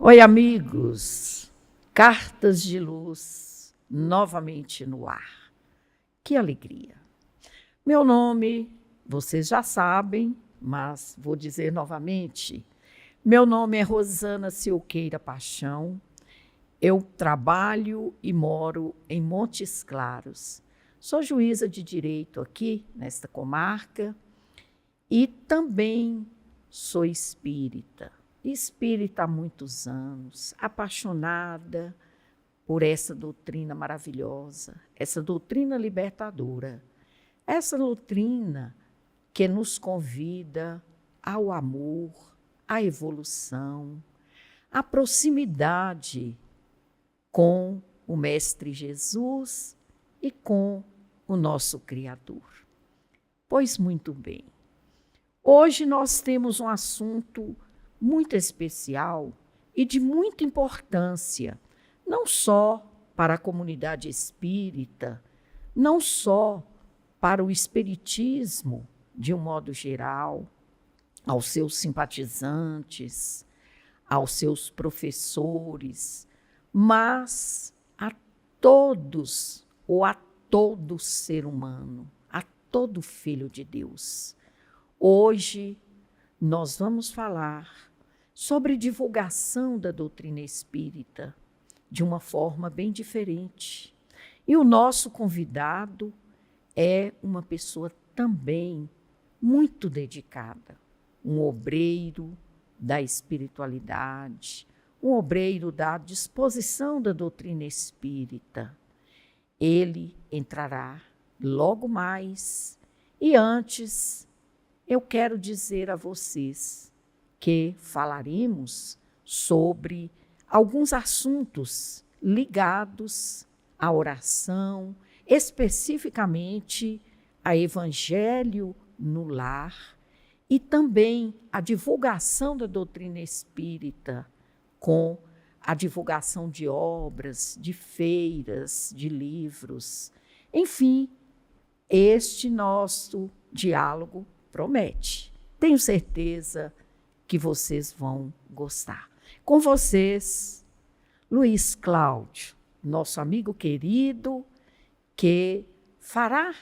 Oi, amigos! Cartas de luz novamente no ar. Que alegria! Meu nome, vocês já sabem, mas vou dizer novamente. Meu nome é Rosana Silqueira Paixão. Eu trabalho e moro em Montes Claros. Sou juíza de direito aqui nesta comarca e também sou espírita. Espírita há muitos anos, apaixonada por essa doutrina maravilhosa, essa doutrina libertadora, essa doutrina que nos convida ao amor, à evolução, à proximidade com o Mestre Jesus e com o nosso Criador. Pois muito bem, hoje nós temos um assunto muito especial e de muita importância, não só para a comunidade espírita, não só para o espiritismo de um modo geral, aos seus simpatizantes, aos seus professores, mas a todos ou a todo ser humano, a todo filho de Deus. Hoje nós vamos falar sobre divulgação da doutrina espírita de uma forma bem diferente. E o nosso convidado é uma pessoa também muito dedicada, um obreiro da espiritualidade, um obreiro da disposição da doutrina espírita. Ele entrará logo mais e antes eu quero dizer a vocês que falaremos sobre alguns assuntos ligados à oração, especificamente a Evangelho no lar e também a divulgação da doutrina espírita com a divulgação de obras, de feiras, de livros. Enfim, este nosso diálogo promete. Tenho certeza que vocês vão gostar. Com vocês, Luiz Cláudio, nosso amigo querido, que fará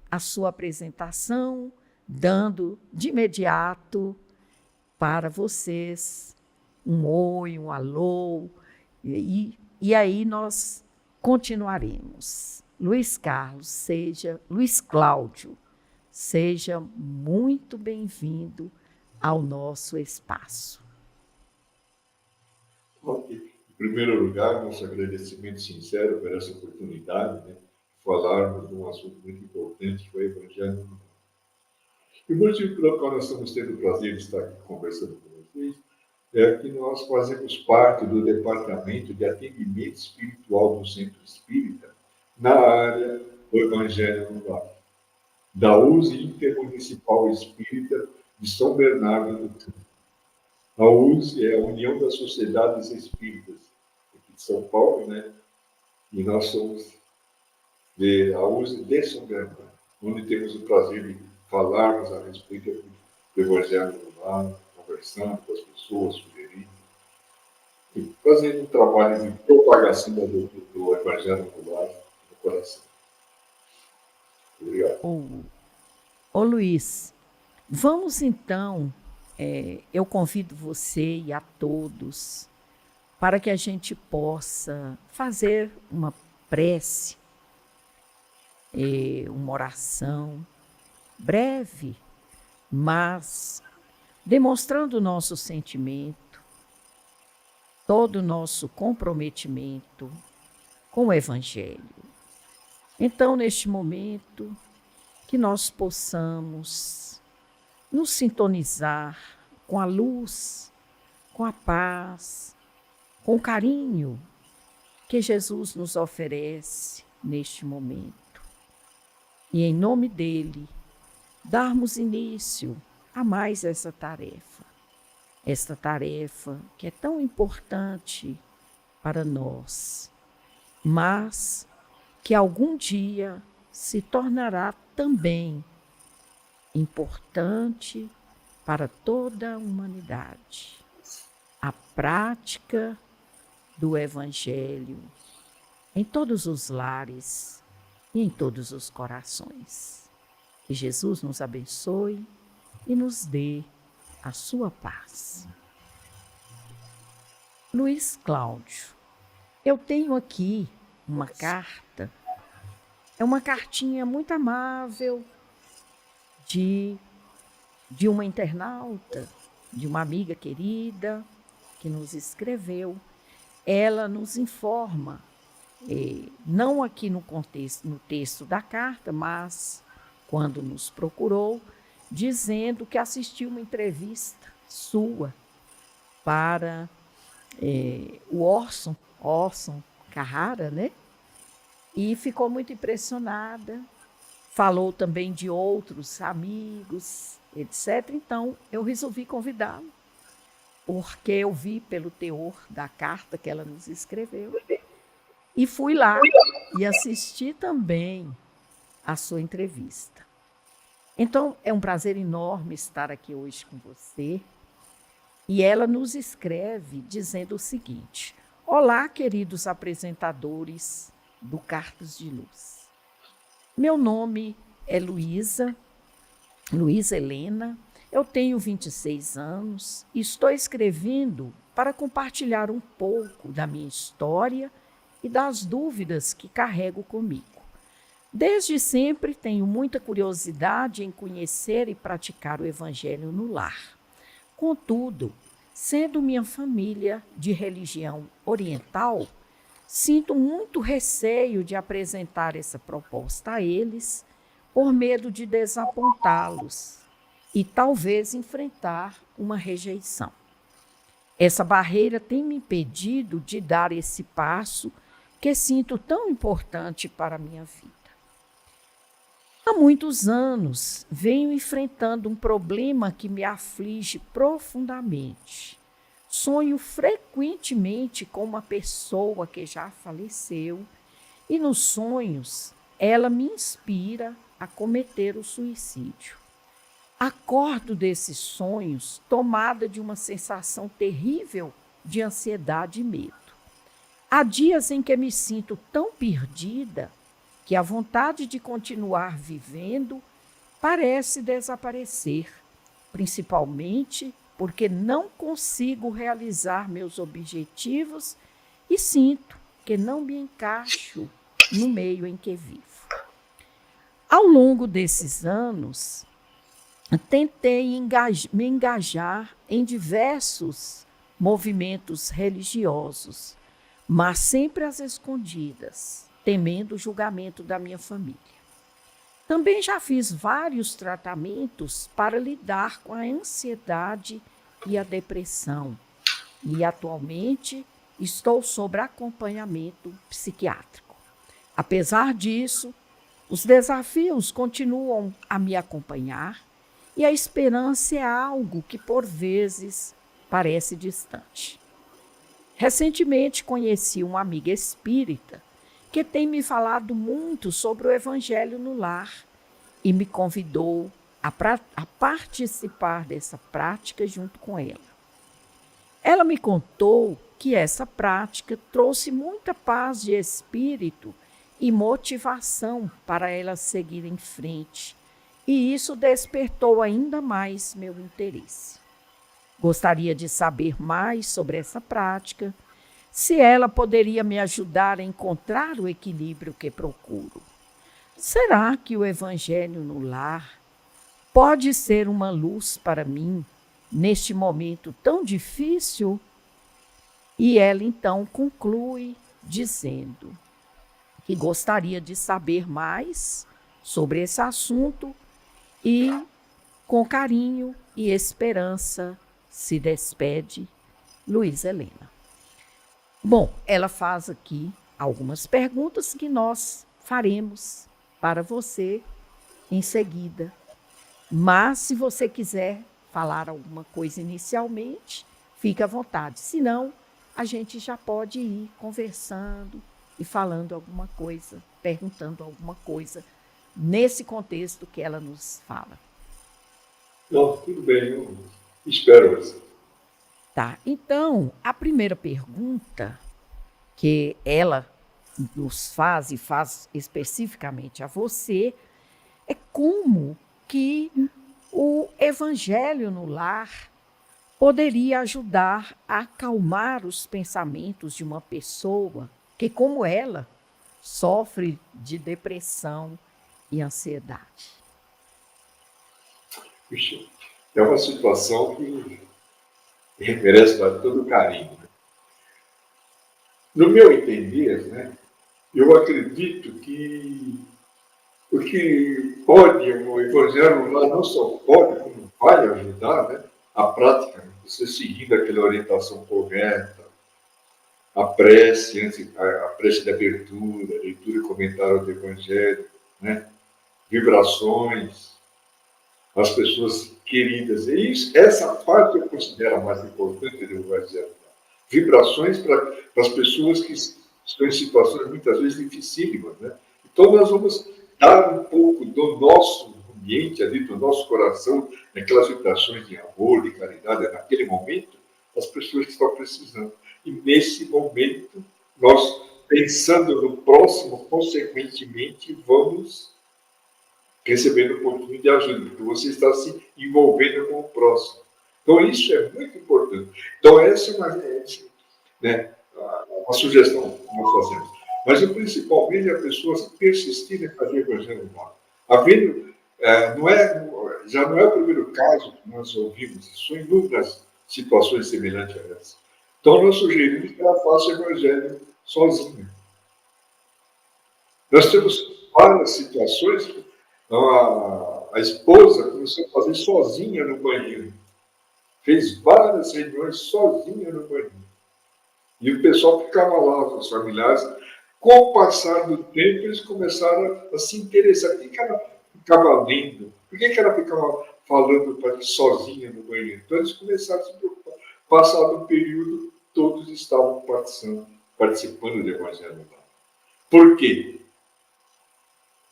a sua apresentação, dando de imediato para vocês um oi, um alô, e aí nós continuaremos. Luiz Cláudio, seja muito bem-vindo ao nosso espaço. Bom, em primeiro lugar, nosso agradecimento sincero por essa oportunidade, de falarmos de um assunto muito importante, que é o Evangelho. E o motivo pelo qual nós estamos tendo o prazer de estar aqui conversando com vocês é que nós fazemos parte do Departamento de Atendimento Espiritual do Centro Espírita na área do Evangelho no Lar, da USE Intermunicipal Espírita de São Bernardo do Campo. A USE é a União das Sociedades Espíritas aqui de São Paulo, né? E nós somos a USE de São Bernardo, onde temos o prazer de falarmos a respeito do Evangelho no lar, conversando com as pessoas, sugerindo, e fazendo um trabalho de propagação do Evangelho no lar, no coração. Obrigado. Ô Luiz, vamos então, eu convido você e a todos para que a gente possa fazer uma prece, uma oração breve, mas demonstrando o nosso sentimento, todo o nosso comprometimento com o Evangelho. Então, neste momento, que nós possamos nos sintonizar com a luz, com a paz, com o carinho que Jesus nos oferece neste momento. E em nome dele, darmos início a mais essa tarefa que é tão importante para nós, mas que algum dia se tornará também importante para toda a humanidade. a prática do Evangelho em todos os lares e em todos os corações. Que Jesus nos abençoe e nos dê a sua paz. Luiz Cláudio, eu tenho aqui uma carta, é uma cartinha muito amável de uma internauta, de uma amiga querida que nos escreveu. Ela nos informa, não aqui no texto da carta, mas quando nos procurou, dizendo que assistiu uma entrevista sua para o Orson Carrara, né? E ficou muito impressionada. Falou também de outros amigos, etc. Então, eu resolvi convidá-lo, porque eu vi pelo teor da carta que ela nos escreveu. E fui lá e assisti também a sua entrevista. Então, é um prazer enorme estar aqui hoje com você. E ela nos escreve dizendo o seguinte: olá, queridos apresentadores do Cartas de Luz. Meu nome é Luísa Helena, eu tenho 26 anos e estou escrevendo para compartilhar um pouco da minha história e das dúvidas que carrego comigo. Desde sempre tenho muita curiosidade em conhecer e praticar o Evangelho no lar. Contudo, sendo minha família de religião oriental, sinto muito receio de apresentar essa proposta a eles, por medo de desapontá-los e talvez enfrentar uma rejeição. Essa barreira tem me impedido de dar esse passo que sinto tão importante para a minha vida. Há muitos anos venho enfrentando um problema que me aflige profundamente. Sonho frequentemente com uma pessoa que já faleceu e nos sonhos ela me inspira a cometer o suicídio. Acordo desses sonhos tomada de uma sensação terrível de ansiedade e medo. Há dias em que me sinto tão perdida que a vontade de continuar vivendo parece desaparecer, principalmente porque não consigo realizar meus objetivos e sinto que não me encaixo no meio em que vivo. Ao longo desses anos, tentei me engajar em diversos movimentos religiosos, mas sempre às escondidas, temendo o julgamento da minha família. Também já fiz vários tratamentos para lidar com a ansiedade e a depressão. E atualmente estou sob acompanhamento psiquiátrico. Apesar disso, os desafios continuam a me acompanhar e a esperança é algo que por vezes parece distante. Recentemente conheci uma amiga espírita que tem me falado muito sobre o Evangelho no lar e me convidou a participar dessa prática junto com ela. Ela me contou que essa prática trouxe muita paz de espírito e motivação para ela seguir em frente, e isso despertou ainda mais meu interesse. Gostaria de saber mais sobre essa prática, se ela poderia me ajudar a encontrar o equilíbrio que procuro. Será que o Evangelho no lar pode ser uma luz para mim neste momento tão difícil? E ela então conclui dizendo que gostaria de saber mais sobre esse assunto e, com carinho e esperança, se despede Luísa Helena. Bom, ela faz aqui algumas perguntas que nós faremos para você em seguida. Mas, se você quiser falar alguma coisa inicialmente, fique à vontade. Se não, a gente já pode ir conversando e falando alguma coisa, perguntando alguma coisa nesse contexto que ela nos fala. Não, tudo bem, eu espero. Tá. Então, a primeira pergunta que ela nos faz e faz especificamente a você é como que o evangelho no lar poderia ajudar a acalmar os pensamentos de uma pessoa que, como ela, sofre de depressão e ansiedade. Puxa, é uma situação que merece todo o carinho. No meu entender, né, eu acredito que o que pode, o Evangelho lá não só pode, como vai ajudar, né, a prática, né, você seguindo aquela orientação correta, a prece, a prece de abertura, leitura e comentário do Evangelho, né, vibrações, as pessoas queridas. E isso, essa parte eu considero a mais importante do Evangelho. Vibrações para as pessoas que estão em situações muitas vezes dificílimas, né? Então nós vamos dar um pouco do nosso ambiente ali, do nosso coração, naquelas vibrações de amor, de caridade, naquele momento, as pessoas que estão precisando. E nesse momento, nós, pensando no próximo, consequentemente, vamos recebendo um pouquinho de ajuda, porque você está se envolvendo com o próximo. Então, isso é muito importante. Então, essa é uma sugestão que nós fazemos. Mas, o principal mesmo é a pessoa se persistir em fazer o evangelho mal. Havendo, já não é o primeiro caso que nós ouvimos, são inúmeras situações semelhantes a essa. Então, nós sugerimos que ela faça o evangelho sozinha. Nós temos várias situações. Então, a esposa começou a fazer sozinha no banheiro. Fez várias reuniões sozinha no banheiro. E o pessoal ficava lá, os familiares. Com o passar do tempo, eles começaram a se interessar. Por que ela ficava lendo? Por que ela ficava falando sozinha no banheiro? Então, eles começaram a se preocupar. Passado um período, todos estavam participando do Evangelho. Por quê?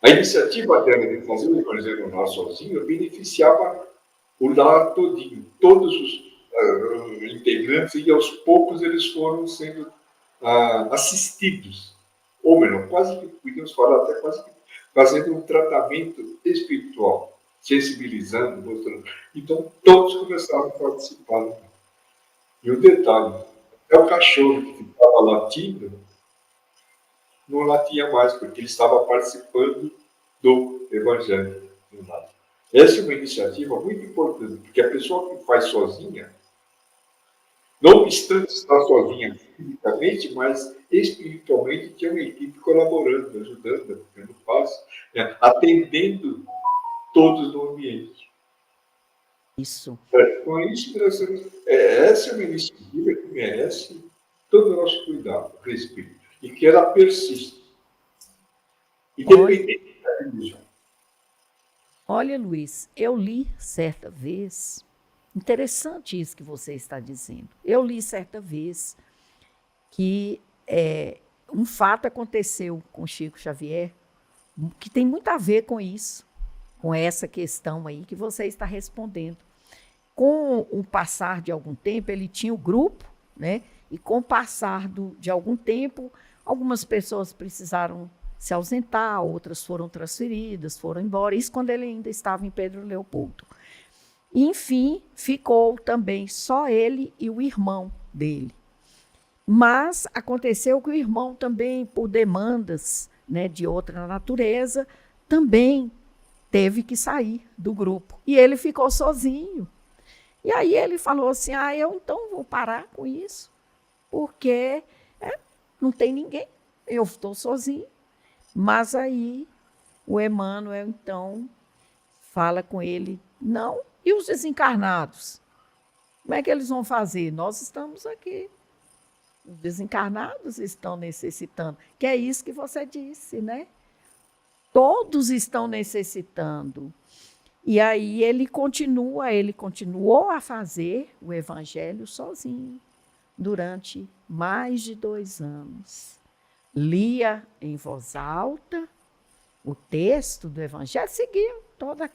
A iniciativa dela de fazer o Evangelho lá sozinho beneficiava o lar todinho, todos os integrantes, e aos poucos eles foram sendo assistidos. Ou melhor, quase que podíamos falar, até quase que fazendo um tratamento espiritual, sensibilizando, mostrando. Então, todos começaram a participar. E o detalhe, é o cachorro que ficava latindo, não latia mais, porque ele estava participando do Evangelho. Essa é uma iniciativa muito importante, porque a pessoa que faz sozinha, não obstante estar sozinha fisicamente, mas espiritualmente tem uma equipe colaborando, ajudando, dando passo, atendendo todos no ambiente. Isso. Com isso, essa é uma iniciativa que merece todo o nosso cuidado, respeito, e que ela persiste. Independente da religião. Olha, Luiz, eu li certa vez, interessante isso que você está dizendo. Eu li certa vez que um fato aconteceu com Chico Xavier que tem muito a ver com isso, com essa questão aí que você está respondendo. Com o passar de algum tempo, ele tinha o grupo, né? E com o passar de algum tempo, algumas pessoas precisaram se ausentar, outras foram transferidas, foram embora. Isso quando ele ainda estava em Pedro Leopoldo. E, enfim, ficou também só ele e o irmão dele. Mas aconteceu que o irmão também, por demandas, né, de outra natureza, também teve que sair do grupo. E ele ficou sozinho. E aí ele falou assim, eu então vou parar com isso, porque não tem ninguém, eu estou sozinho. Mas aí o Emmanuel, então, fala com ele, não, e os desencarnados? Como é que eles vão fazer? Nós estamos aqui. Os desencarnados estão necessitando, que é isso que você disse, né? Todos estão necessitando. E aí ele continuou a fazer o evangelho sozinho, durante mais de 2 anos. Lia em voz alta o texto do evangelho, seguia toda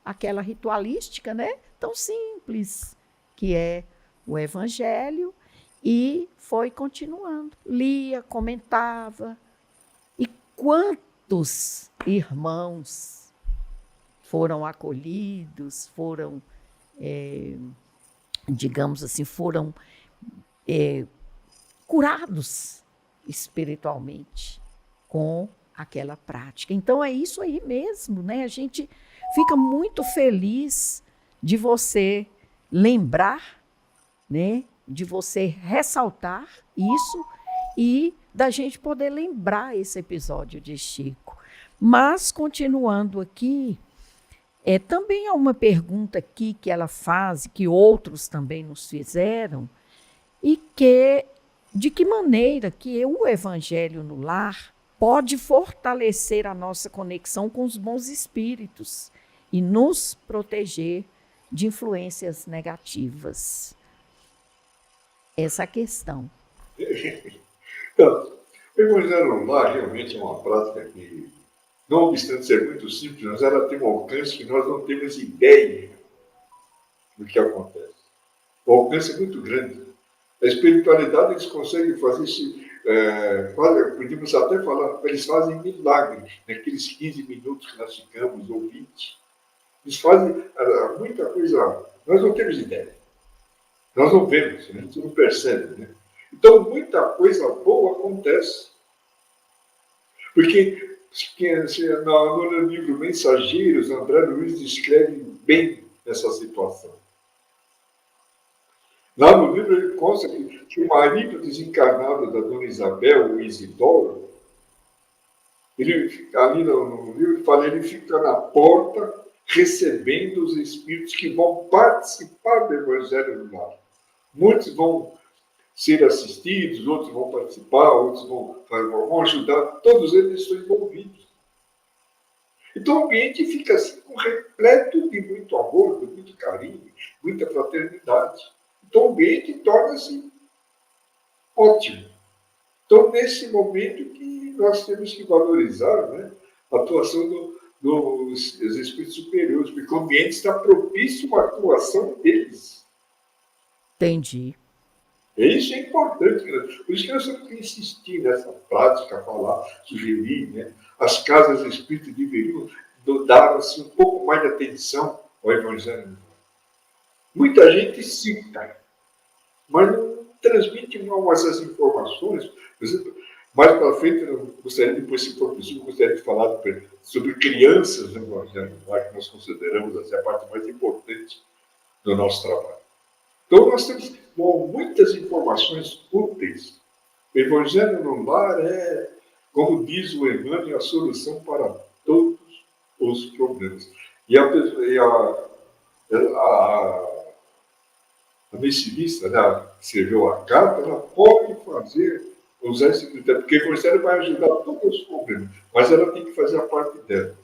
aquela ritualística, né? Tão simples que é o Evangelho e foi continuando. Lia, comentava. E quantos irmãos foram acolhidos, foram, digamos assim, foram curados espiritualmente com aquela prática. Então é isso aí mesmo, né? A gente fica muito feliz de você lembrar, né? De você ressaltar isso e da gente poder lembrar esse episódio de Chico. Mas, continuando aqui, também há uma pergunta aqui que ela faz, que outros também nos fizeram, e que de que maneira que o Evangelho no Lar pode fortalecer a nossa conexão com os bons espíritos e nos proteger de influências negativas. Essa é a questão. Então, o Evangelho no Lar realmente é uma prática que, não obstante ser muito simples, mas ela tem um alcance que nós não temos ideia do que acontece. O alcance é muito grande. A espiritualidade, eles conseguem fazer isso, podemos até falar, eles fazem milagres naqueles 15 minutos que nós ficamos, ou 20. Eles fazem muita coisa, nós não temos ideia. Nós não vemos, a gente não percebe, né? Então, muita coisa boa acontece. Porque no livro Mensageiros, André Luiz descreve bem essa situação. Lá no livro ele consta que o marido desencarnado da dona Isabel, o Isidoro, ali no livro ele fala, ele fica na porta recebendo os espíritos que vão participar do Evangelho no Lar. Muitos vão ser assistidos, outros vão participar, outros vão ajudar, todos eles estão envolvidos. Então o ambiente fica assim, repleto de muito amor, de muito carinho, muita fraternidade. Então o ambiente torna-se ótimo. Então, nesse momento que nós temos que valorizar, né, a atuação dos espíritos superiores, porque o ambiente está propício à atuação deles. Entendi. Isso é importante. Por isso que nós temos que insistir nessa prática, falar, sugerir. Né? As casas espíritas deveriam dar assim, um pouco mais de atenção ao Evangelho. Muita gente cita, mas não transmite mal essas informações. Por exemplo, mais para frente, eu gostaria, depois, se for possível, gostaria de falar sobre crianças no Evangelho, que nós consideramos assim, a parte mais importante do nosso trabalho. Então, nós temos muitas informações úteis. O Evangelho no Lar é, como diz o Emmanuel, a solução para todos os problemas. E a missionista, né, que escreveu a carta, ela pode usar esse critério, porque o Evangelho vai ajudar todos os problemas, mas ela tem que fazer a parte dela.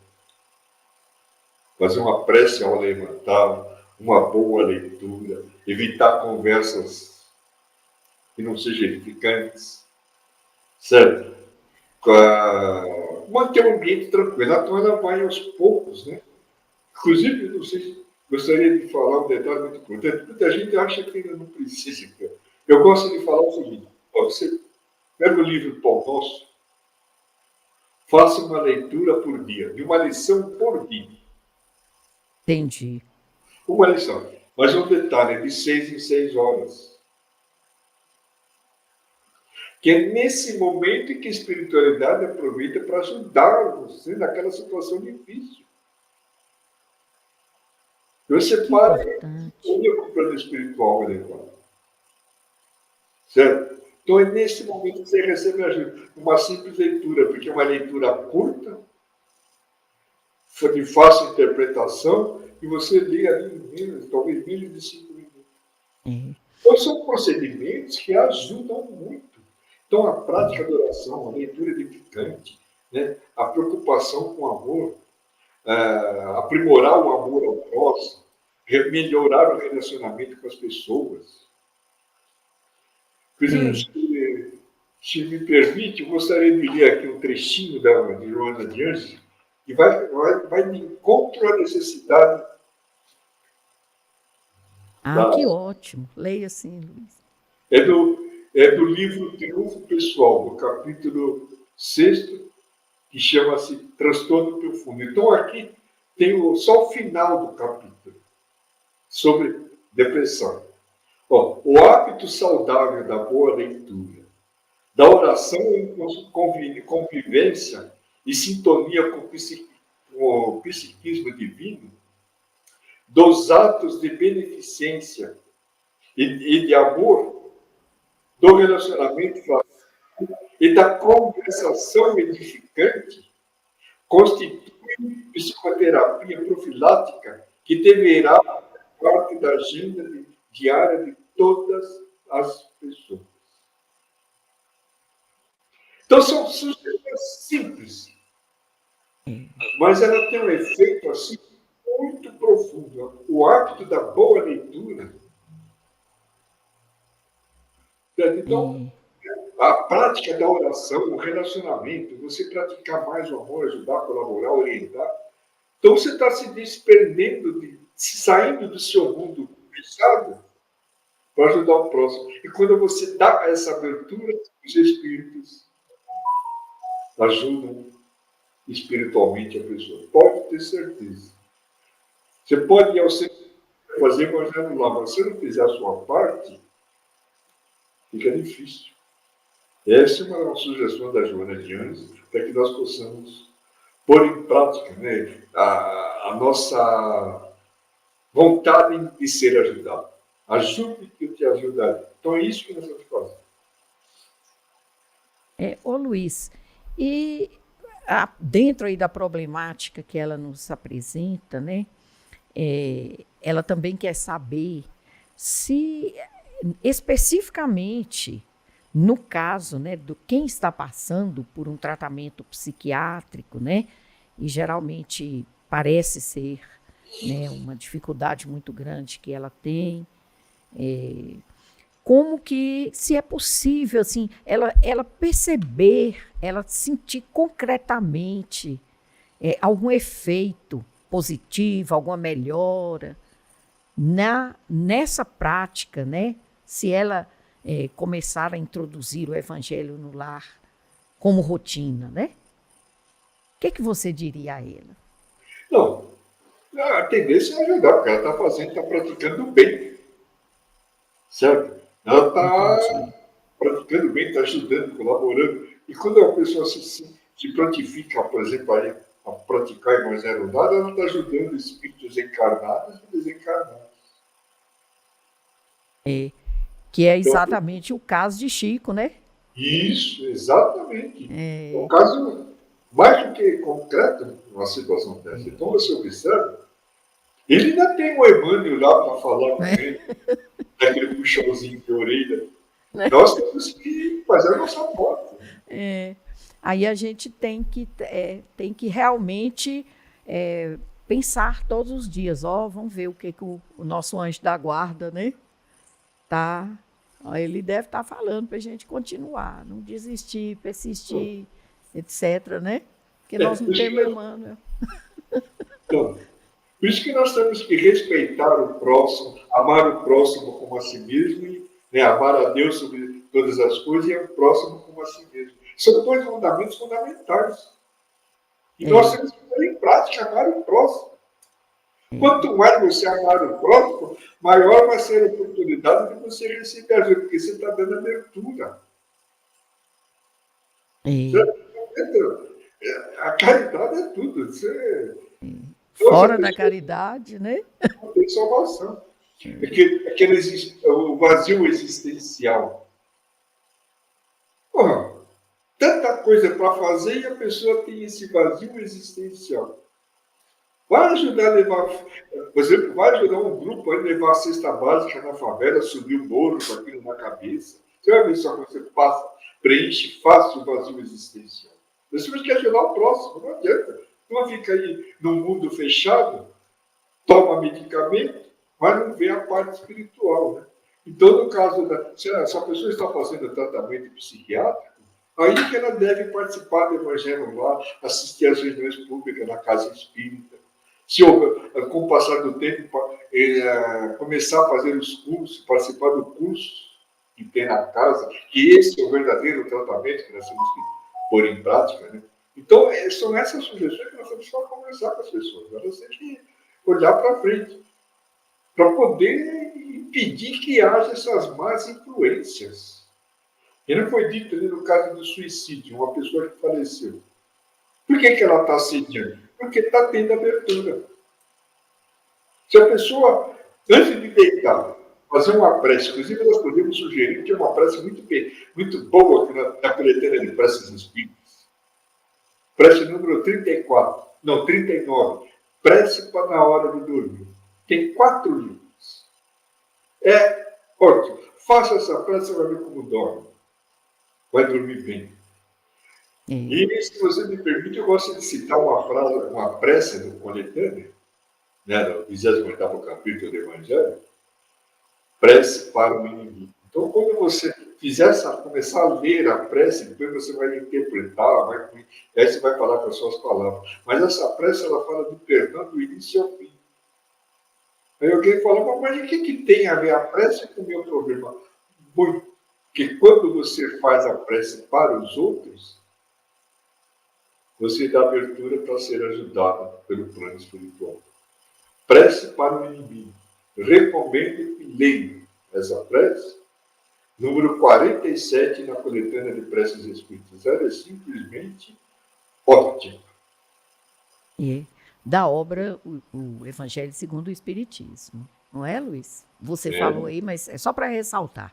Fazer uma prece ao levantar, uma boa leitura, evitar conversas que não sejam edificantes, certo? Manter o ambiente tranquilo. Então ela vai aos poucos, né? Inclusive, não sei, gostaria de falar um detalhe muito importante. Muita gente acha que ainda não precisa. Eu gosto de falar o seguinte: você pega o livro Pão Nosso, faça uma leitura por dia, de uma lição por dia. Entendi. Uma lição. Mas um detalhe, é de 6 em 6 horas. Que é nesse momento em que a espiritualidade aproveita para ajudar você naquela situação difícil. Você para e o plano espiritual adequado. Certo? Então é nesse momento que você recebe ajuda. Uma simples leitura, porque é uma leitura curta, de fácil interpretação, e você lê ali talvez menos de 5 minutos. Então são procedimentos que ajudam muito. Então a prática da oração, a leitura edificante, né, a preocupação com o amor, aprimorar o amor ao próximo, melhorar o relacionamento com as pessoas. Se me permite, eu gostaria de ler aqui um trechinho de Joana de Anjos, que vai de encontro à necessidade Ah, que ótimo. Leia sim, Luiz. É do livro Triunfo Pessoal, do capítulo 6, que chama-se Transtorno Profundo. Então, aqui tem só o final do capítulo, sobre depressão. Ó, o hábito saudável da boa leitura, da oração em convivência e sintonia com o psiquismo divino, dos atos de beneficência e de amor, do relacionamento fraterno e da conversação edificante, constitui psicoterapia profilática que deverá fazer parte da agenda diária de todas as pessoas. Então, são sugestões simples, mas ela tem um efeito assim muito profundo. O hábito da boa leitura. Então, a prática da oração, o relacionamento, você praticar mais o amor, ajudar, colaborar, orientar. Então, você está se desprendendo, saindo do seu mundo fechado para ajudar o próximo. E quando você dá essa abertura, os espíritos ajudam espiritualmente a pessoa. Pode ter certeza. Você pode ir ao centro fazer evangelho lá, mas se você não fizer a sua parte, fica difícil. Essa é uma sugestão da Joana de Anjos, para que nós possamos pôr em prática, né, a nossa vontade de ser ajudado. Ajude que eu te ajudarei. Então é isso que nós vamos fazer. Ô Luiz, e dentro aí da problemática que ela nos apresenta, né, ela também quer saber se, especificamente, no caso, né, do quem está passando por um tratamento psiquiátrico, né, e geralmente parece ser, né, uma dificuldade muito grande que ela tem, como que, se é possível, assim, ela perceber, ela sentir concretamente algum efeito positivo, alguma melhora nessa prática, né? Se ela começar a introduzir o evangelho no lar como rotina, né? O que você diria a ela? Não, a tendência é ajudar, porque ela está fazendo, está praticando bem. Certo? Ela está praticando bem, está ajudando, colaborando. E quando a pessoa se prontifica, por exemplo, a praticar evangelho dado, ela está ajudando espíritos encarnados e desencarnados. Que é exatamente o caso de Chico, né? Isso, exatamente. É um caso mais do que concreto numa situação dessa. Então você observa, ele ainda tem o Emmanuel lá para falar com ele, daquele puxãozinho de orelha. Nós temos que fazer a nossa parte. Aí a gente tem que realmente pensar todos os dias. Vamos ver o que o nosso anjo da guarda, né? Tá. Ele deve estar falando para a gente continuar, não desistir, persistir, etc., né? Porque nós não temos Emmanuel. Então, por isso que nós temos que respeitar o próximo, amar o próximo como a si mesmo, e, né, amar a Deus sobre todas as coisas e o próximo como a si mesmo. São dois fundamentos fundamentais. E nós temos que pôr em prática amar o próximo. Quanto mais você amar o próximo, maior vai ser a oportunidade de você receber ajuda, porque você está dando abertura. A caridade é tudo. Você... Fora da caridade, né? Não tem salvação. O vazio existencial. Porra, tanta coisa para fazer e a pessoa tem esse vazio existencial. Vai ajudar a levar, por exemplo, vai ajudar um grupo a levar a cesta básica na favela, subir o morro com aquilo na cabeça. Você vai ver só que você passa, preenche fácil o vazio existencial. Você tem que ajudar o próximo, não adianta. Não fica aí num mundo fechado, toma medicamento, mas não vê a parte espiritual. Né? Então, no caso se a pessoa está fazendo tratamento psiquiátrico, aí que ela deve participar do evangelho lá, assistir às reuniões públicas na casa espírita, Se com o passar do tempo, começar a fazer os cursos, participar do curso que tem na casa, que esse é o verdadeiro tratamento que nós temos que pôr em prática, né? Então, são essas sugestões que nós temos que conversar com as pessoas. Elas têm que olhar para frente, para poder impedir que haja essas más influências. E não foi dito ali no caso do suicídio, uma pessoa que faleceu. Por que ela está assediando? Porque está tendo abertura. Se a pessoa, antes de deitar, fazer uma prece, inclusive nós podemos sugerir que é uma prece muito boa aqui na coletânea de preces espíritas. Prece número 34, não, 39. Prece para na hora de dormir. Tem 4 livros. É ótimo. Faça essa prece e vai ver como dorme. Vai dormir bem. E, se você me permite, eu gosto de citar uma frase, uma prece do coletânea, né, do 28º capítulo do Evangelho, prece para o inimigo. Então, quando você começar a ler a prece, depois você vai interpretar, aí você vai falar com as suas palavras. Mas essa prece, ela fala do perdão do início ao fim. Aí alguém fala, mas o que tem a ver a prece com o meu problema? Porque quando você faz a prece para os outros, você dá abertura para ser ajudado pelo plano espiritual. Prece para o inimigo. Recomendo que leia essa prece, número 47 na coletânea de preces espíritas. Ela é simplesmente ótima. Da obra o Evangelho segundo o Espiritismo. Não é, Luiz? Você falou aí, mas é só para ressaltar.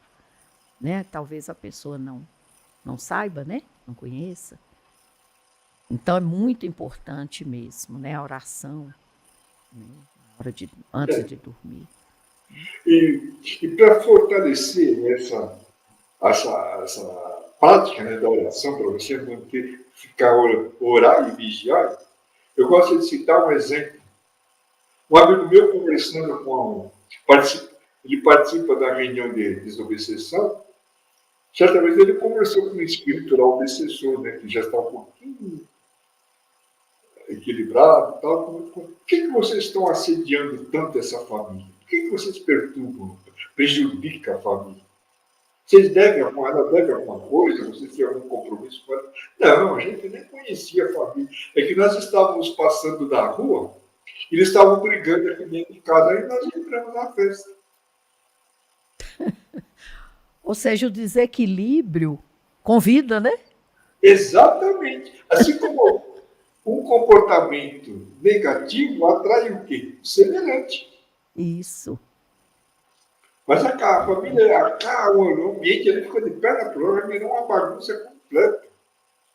Né? Talvez a pessoa não saiba, né? Não conheça. Então é muito importante mesmo, né? A oração, né? Antes de dormir. E para fortalecer essa prática, né, da oração, para você manter, orar e vigiar, eu gosto de citar um exemplo. Um amigo meu conversando ele participa da reunião de desobsessão. Certa vez ele conversou com um espírito lá, obsessor, né, que já está um pouquinho equilibrado e tal. Por que vocês estão assediando tanto essa família? Por que vocês perturbam, prejudicam a família? Ela deve alguma coisa? Vocês têm algum compromisso com ela? Não, a gente nem conhecia a família. É que nós estávamos passando da rua e eles estavam brigando aqui dentro de casa. Aí nós entramos na festa. Ou seja, o desequilíbrio convida, né? Exatamente. Assim como um comportamento negativo atrai o quê? O semelhante. Isso. Mas a família, o ambiente ele ficou de perna para o virou uma bagunça completa.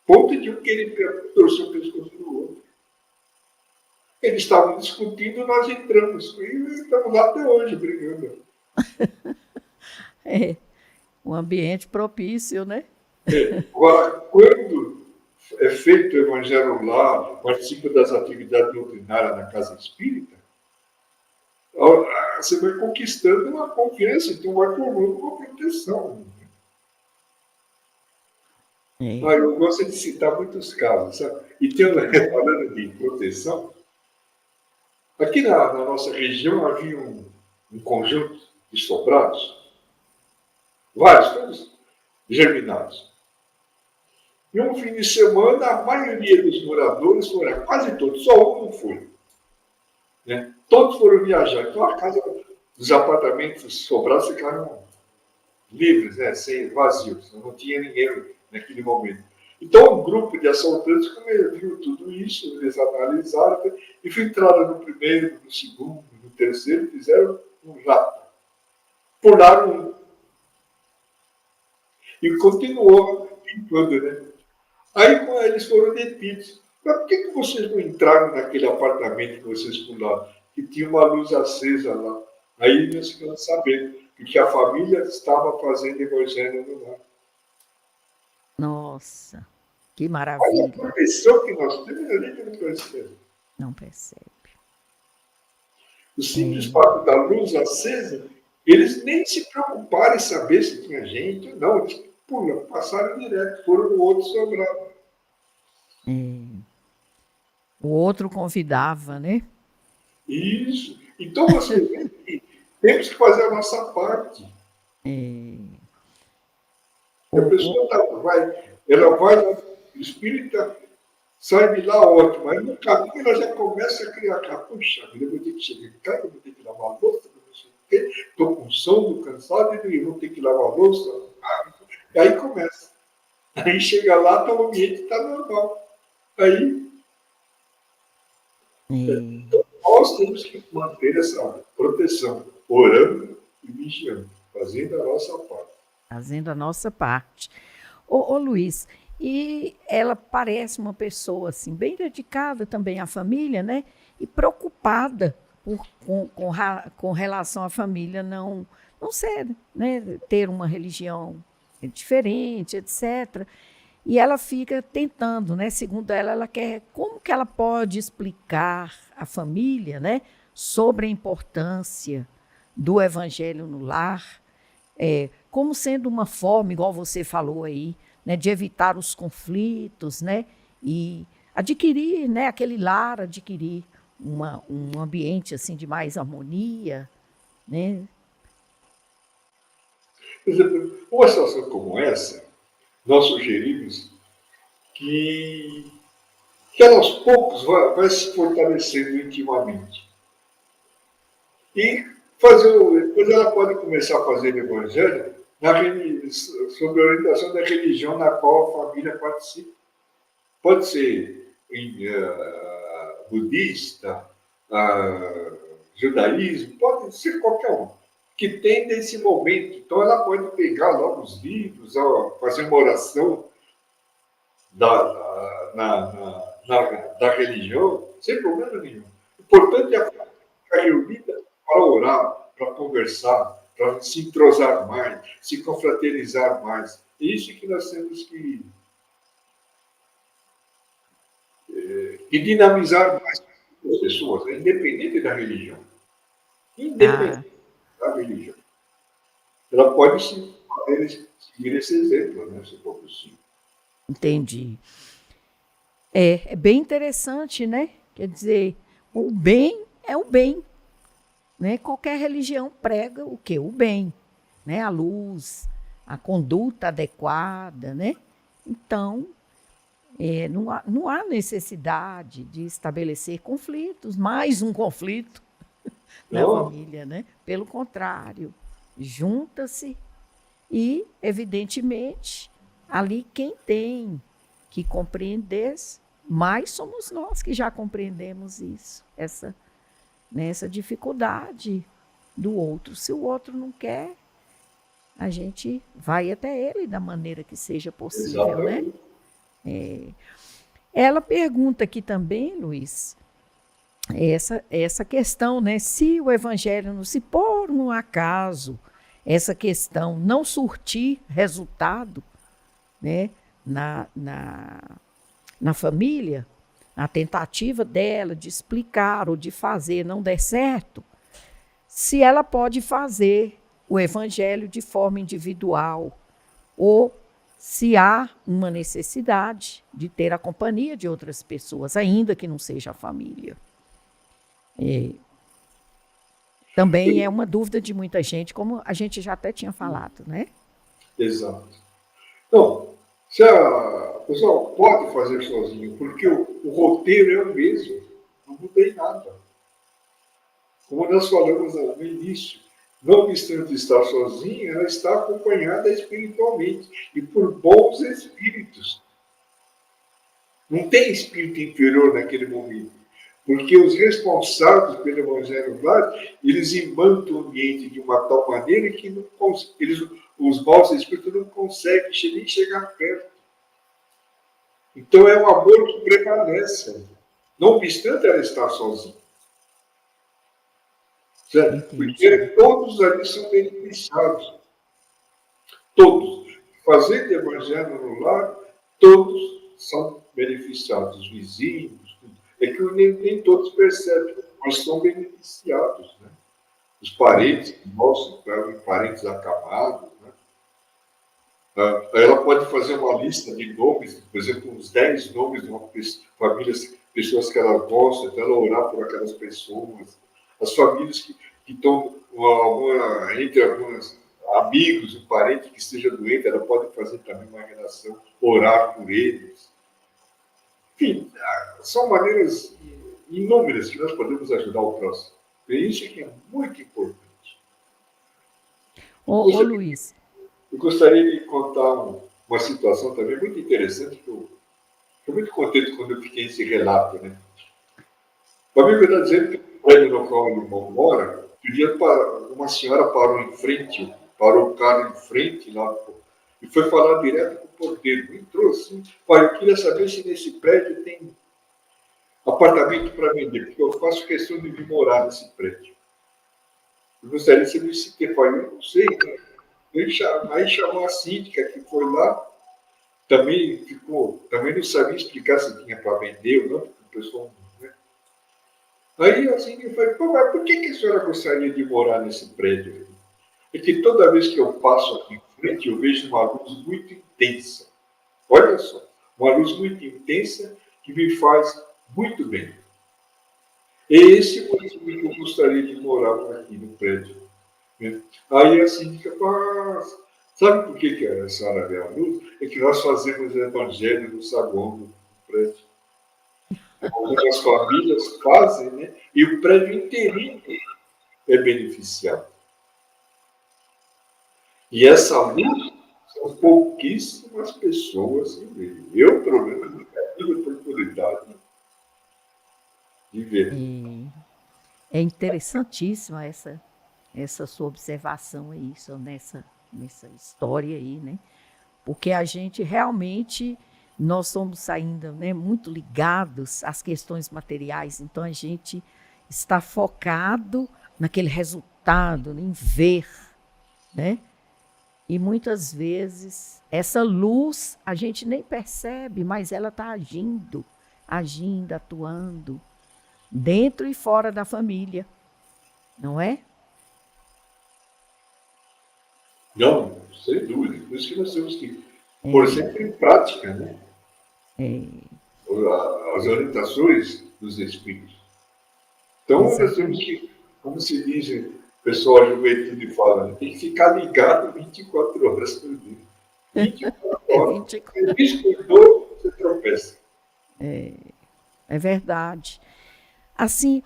Ponto de um querer torcer o pescoço do outro. Eles estavam discutindo, nós entramos. E estamos lá até hoje brigando. Um ambiente propício, né? Agora, quando é feito o evangelho lá, participa das atividades doutrinárias na casa espírita, você vai conquistando uma confiança, então vai formando uma proteção. Eu gosto de citar muitos casos, sabe? E falando de proteção, aqui na nossa região havia um conjunto de sobrados, vários, todos germinados. E um fim de semana, a maioria dos moradores foram, quase todos, só um não foi. Né? Todos foram viajar. Então a casa, os apartamentos sobrados ficaram livres, né? Vazios. Não tinha ninguém naquele momento. Então um grupo de assaltantes, como viu tudo isso, eles analisaram e entraram no primeiro, no segundo, no terceiro, fizeram um rato. Pularam um. E continuou limpando, né? Aí eles foram detidos. Mas por que vocês não entraram naquele apartamento que vocês pularam? Que tinha uma luz acesa lá. Aí nós ficamos sabendo que a família estava fazendo evangelho no lar. Nossa, que maravilha. Olha a proteção que nós temos, a gente não percebe. Não percebe. O simples fato da luz acesa, eles nem se preocuparam em saber se tinha gente ou não. Eles passaram direto, foram no outro sobrado. O outro convidava, né? Isso. Então, você vê que temos que fazer a nossa parte. A O, pessoa ela vai, o espírita sai de lá ótimo, aí no caminho ela já começa a criar, puxa vida, eu vou ter que chegar em casa, eu vou ter que lavar a louça, não sei o quê, estou com sono, cansado, e vou ter que lavar a louça. E aí começa. Aí chega lá, tá, o ambiente está normal. Aí nós temos que manter essa proteção, orando e vigiando, fazendo a nossa parte. fazendo a nossa parte. Ô Luiz, e ela parece uma pessoa assim, bem dedicada também à família, né? E preocupada com relação à família não ser, né? Ter uma religião diferente, etc. E ela fica tentando, né? Segundo ela, ela quer como que ela pode explicar à família, né? Sobre a importância do evangelho no lar, como sendo uma forma, igual você falou aí, né, de evitar os conflitos, né, e adquirir, né, aquele lar, adquirir um ambiente assim de mais harmonia, né? Por exemplo, uma situação como essa, nós sugerimos que ela aos poucos vai se fortalecendo intimamente. E depois ela pode começar a fazer o evangelho sob a orientação da religião na qual a família participa. Pode ser budista, judaísmo, pode ser qualquer um, que tem nesse momento. Então ela pode pegar logo os livros, fazer uma oração da religião, sem problema nenhum. O importante é a família ficar reunida para orar, para conversar, para se entrosar mais, se confraternizar mais. É isso que nós temos que dinamizar mais as pessoas, né? Independente da religião. Independente Ah, da religião. Ela pode seguir esse exemplo, né, se for possível. entendi. É bem interessante, né? Quer dizer, o bem é o bem, né? Qualquer religião prega o quê? O bem, né? A luz, a conduta adequada, né? Então, não há necessidade de estabelecer conflitos, mais um conflito na Não, família, né? Pelo contrário, junta-se e, evidentemente, ali quem tem que compreender, mais somos nós que já compreendemos isso, essa dificuldade do outro. Se o outro não quer, a gente vai até ele da maneira que seja possível, né? exatamente. Ela pergunta aqui também, Luiz, essa questão, né? Se o evangelho, se por um acaso essa questão não surtir resultado, né, na família, a tentativa dela de explicar ou de fazer não der certo, se ela pode fazer o evangelho de forma individual ou se há uma necessidade de ter a companhia de outras pessoas, ainda que não seja a família. Também é uma dúvida de muita gente, como a gente já até tinha falado, né? Exato. Então, se a pessoa pode fazer sozinho, porque o roteiro é o mesmo, não mudei nada. Como nós falamos no início, não obstante estar sozinha, ela está acompanhada espiritualmente e por bons espíritos. Não tem espírito inferior naquele momento. Porque os responsáveis pelo Evangelho lá, eles imantam o ambiente de uma tal maneira que não, os maus espíritos não conseguem nem chegar perto. Então é um amor que prevalece. Não obstante ela estar sozinha. Certo? Porque Entendi. todos ali são beneficiados. Todos. Fazendo evangelho no lar, todos são beneficiados. Os vizinhos, tudo. É que nem todos percebem, mas são beneficiados. Né? Os parentes, nossos parentes acamados. Né? Ela pode fazer uma lista de nomes, por exemplo, uns 10 nomes de uma família pessoas que ela gosta, então ela orar por aquelas pessoas, as famílias que estão entre alguns amigos, um parente que esteja doente, ela pode fazer também uma relação, orar por eles. Enfim, são maneiras inúmeras que nós podemos ajudar o próximo. E isso que é muito importante. Ô Luiz. Eu gostaria de contar uma situação também muito interessante, que eu estou muito contente quando eu fiquei esse relato. Né? O amigo está dizendo que o prédio no qual ele mora, um dia uma senhora parou em frente, parou o carro em frente lá, e foi falar direto com o porteiro. Entrou assim, pai, eu queria saber se nesse prédio tem apartamento para vender, porque eu faço questão de vir morar nesse prédio. Eu gostaria de saber se tem, pai, eu não sei. Né? Aí chamou a síndica que foi lá, também não sabia explicar se tinha para vender ou não, porque o pessoal. Né? Aí a síndica falou, mas por que a senhora gostaria de morar nesse prédio? É que toda vez que eu passo aqui em frente, eu vejo uma luz muito intensa. Olha só, uma luz muito intensa que me faz muito bem. É esse o motivo que eu gostaria de morar aqui no prédio. Né? Aí a síndica fala, sabe por que a senhora vê a luz? É que nós fazemos o evangelho no saguão do prédio. Algumas famílias fazem, né? E o prédio inteirinho é beneficiado. E essa luz são pouquíssimas pessoas que veem. Eu, pelo menos, nunca tive oportunidade de ver. É interessantíssima essa sua observação aí, nessa história aí, né? Porque a gente realmente, nós somos ainda, né, muito ligados às questões materiais, então a gente está focado naquele resultado, em ver, né? E muitas vezes essa luz a gente nem percebe, mas ela está agindo, atuando, dentro e fora da família, não é? Não, sem dúvida. Por isso que nós temos que pôr sempre em prática, né? As orientações dos Espíritos. Então, nós temos que, como se diz, o pessoal, a juventude fala, né? Tem que ficar ligado 24 horas por dia. 24 horas. Se descuidou, você tropeça. É verdade. Assim,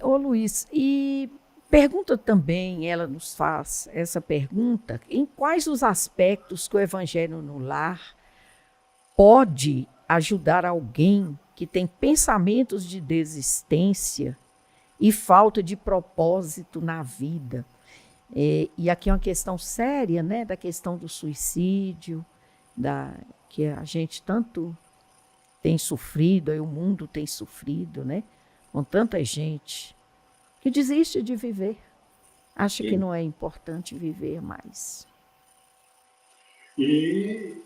ô Luiz, e pergunta também, ela nos faz essa pergunta, em quais os aspectos que o Evangelho no Lar pode ajudar alguém que tem pensamentos de desistência e falta de propósito na vida? E aqui é uma questão séria, né, da questão do suicídio, que a gente tanto tem sofrido, aí o mundo tem sofrido, né, com tanta gente que desiste de viver, acha que não é importante viver mais. E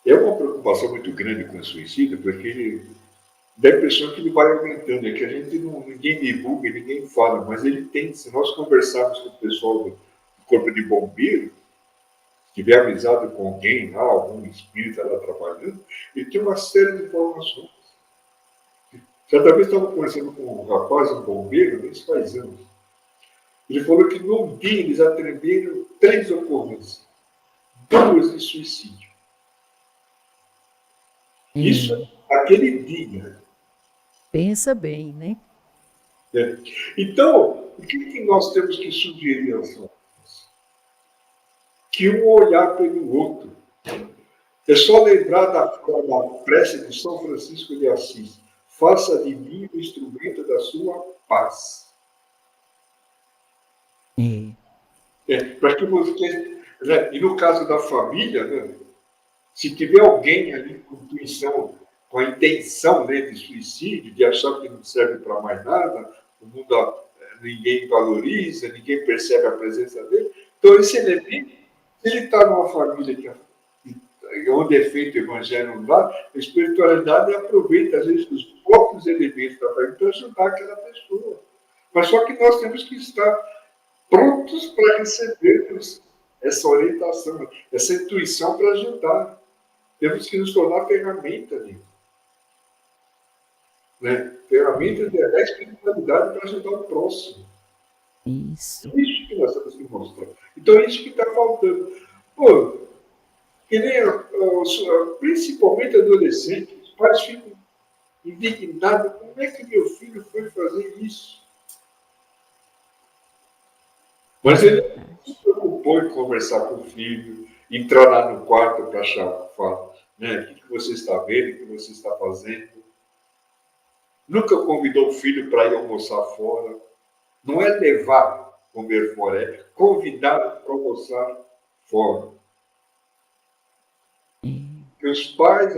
é uma preocupação muito grande com o suicídio, porque dá a impressão que ele vai aumentando, é que a gente ninguém divulga, ninguém fala, mas ele tem, se nós conversarmos com o pessoal do Corpo de Bombeiro, se tiver amizade com alguém lá, algum espírita lá trabalhando, ele tem uma série de informações. Certa vez estava conversando com um rapaz, um bombeiro, isso faz anos. Ele falou que num dia eles atenderam 3 ocorrências, 2 de suicídio. Isso aquele dia. Pensa bem, né? Então, o que nós temos que sugerir aos homens? Que um olhar pelo outro. É só lembrar da prece de São Francisco de Assis. Faça de mim o instrumento da sua paz. Para que você. Né? E no caso da família, né? Se tiver alguém ali com intuição, com a intenção, né, de suicídio, de achar que não serve para mais nada, o mundo, ninguém valoriza, ninguém percebe a presença dele, então esse elemento, se ele está numa família onde é feito o evangelho lá, a espiritualidade aproveita, às vezes, os próprios elementos da família para ajudar aquela pessoa. Mas só que nós temos que estar prontos para recebermos essa orientação, essa intuição para ajudar. Temos que nos tornar ferramenta nisso. né? Ferramentas da espiritualidade para ajudar o próximo. Isso. Isso que nós temos que mostrar. Então é isso que está faltando. Pô, que nem principalmente adolescentes, os pais ficam indignados. Como é que meu filho foi fazer isso? É Mas ele não se verdade. preocupou em conversar com o filho, entrar lá no quarto para achar, né, o que você está vendo, o que você está fazendo. Nunca convidou o filho para ir almoçar fora. Não é levar comer fora, é convidar para almoçar fora. É. Que os pais,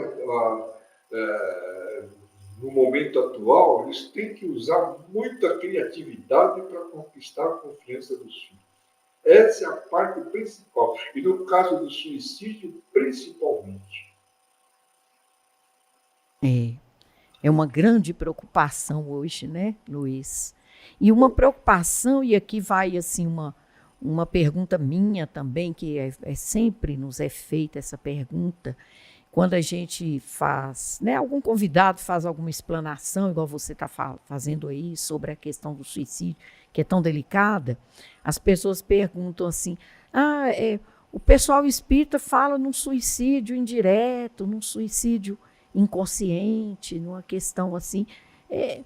no momento atual, eles têm que usar muita criatividade para conquistar a confiança dos filhos. Essa é a parte principal. E no caso do suicídio, principalmente. É. É uma grande preocupação hoje, né, Luiz? E uma preocupação, e aqui vai assim uma pergunta minha também, que sempre nos é feita essa pergunta, quando a gente faz, né, algum convidado faz alguma explanação, igual você está fazendo aí, sobre a questão do suicídio, que é tão delicada, as pessoas perguntam assim, o pessoal espírita fala num suicídio indireto, num suicídio inconsciente, numa questão assim. É,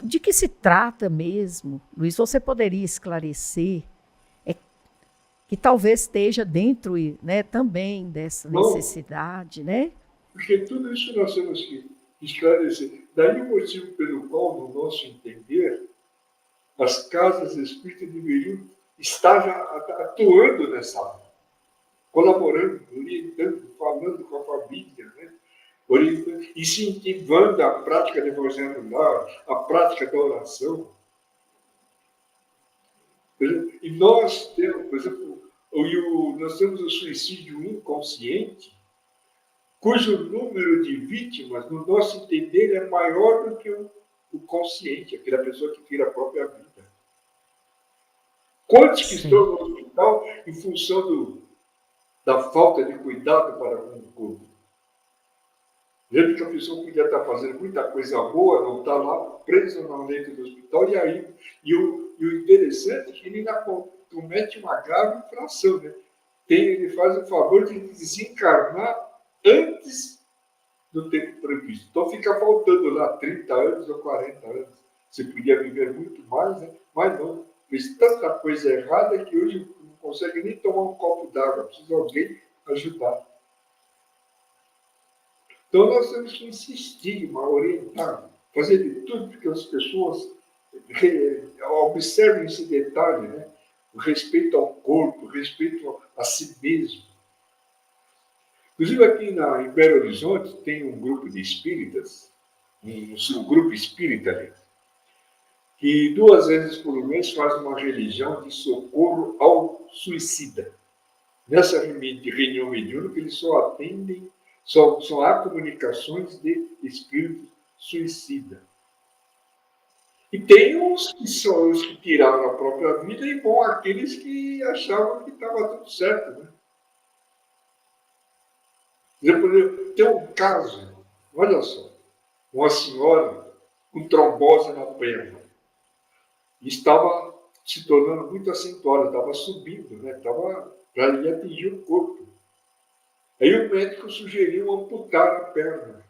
de que se trata mesmo, Luiz? Você poderia esclarecer que talvez esteja dentro, né, também dessa Não, necessidade, né? porque tudo isso nós temos que esclarecer. Daí o motivo pelo qual, no nosso entender, as casas espíritas deveriam estar já atuando nessa área, colaborando, orientando, falando com a família, né? Orientando, incentivando a prática do evangelho lar, a prática da oração. E nós temos, por exemplo, nós temos o suicídio inconsciente, cujo número de vítimas, no nosso entender, é maior do que o consciente, aquela pessoa que tira a própria vida. Quantos que estão Sim. no hospital em função da falta de cuidado para com o corpo? Vendo que a pessoa podia estar fazendo muita coisa boa, não está lá presa na leito do hospital, e o interessante é que ele ainda comete uma grave infração, né? Ele faz o favor de desencarnar antes do tempo previsto. Então fica faltando lá 30 anos ou 40 anos. Você podia viver muito mais, né? Mas não. Fez tanta coisa errada que hoje não consegue nem tomar um copo d'água. Precisa alguém ajudar. Então nós temos que insistir, orientar, fazer de tudo para que as pessoas observem esse detalhe, né? O respeito ao corpo, o respeito a si mesmo. Inclusive aqui em Belo Horizonte tem um grupo de espíritas, um grupo espírita, né, que 2 vezes por mês faz uma religião de socorro ao suicida. Nessa reunião mediúnica, eles só atendem, só há comunicações de espíritos suicida. E tem uns que são os que tiraram a própria vida e bom, aqueles que achavam que estava tudo certo. Né? Tem um caso, olha só, uma senhora com trombose na perna. E estava se tornando muito acentuada, estava subindo, né? Estava para ir atingir o corpo. Aí o médico sugeriu amputar a perna.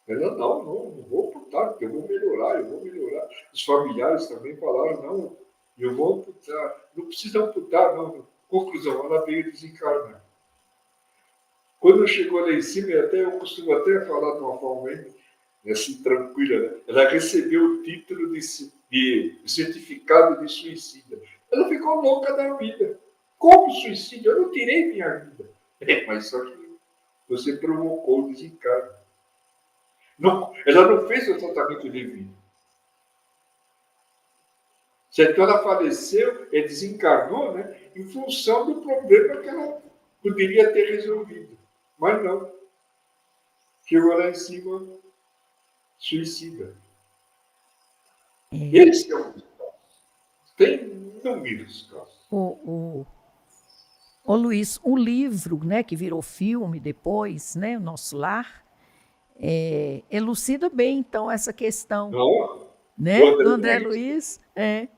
Ela, não vou amputar, porque eu vou melhorar, eu vou melhorar. Os familiares também falaram, não, eu vou amputar. Não precisa amputar, não. Conclusão, ela veio desencarnar. Quando chegou lá em cima, eu costumo até falar de uma forma bem assim, tranquila, né? Ela recebeu o título de certificado de suicida. Ela ficou louca da vida. Como suicídio? Eu não tirei minha vida. Mas só que você provocou o desencargo. Não, ela não fez o tratamento devido. Então ela faleceu, desencarnou, né, em função do problema que ela poderia ter resolvido. Mas não. Chegou lá em cima, suicida. É. Esse é um dos casos. Tem inúmeros casos. O Luiz, o livro, né, que virou filme depois, né, O Nosso Lar, elucida bem, então, essa questão, Não, do né, do André André Luiz, Luiz.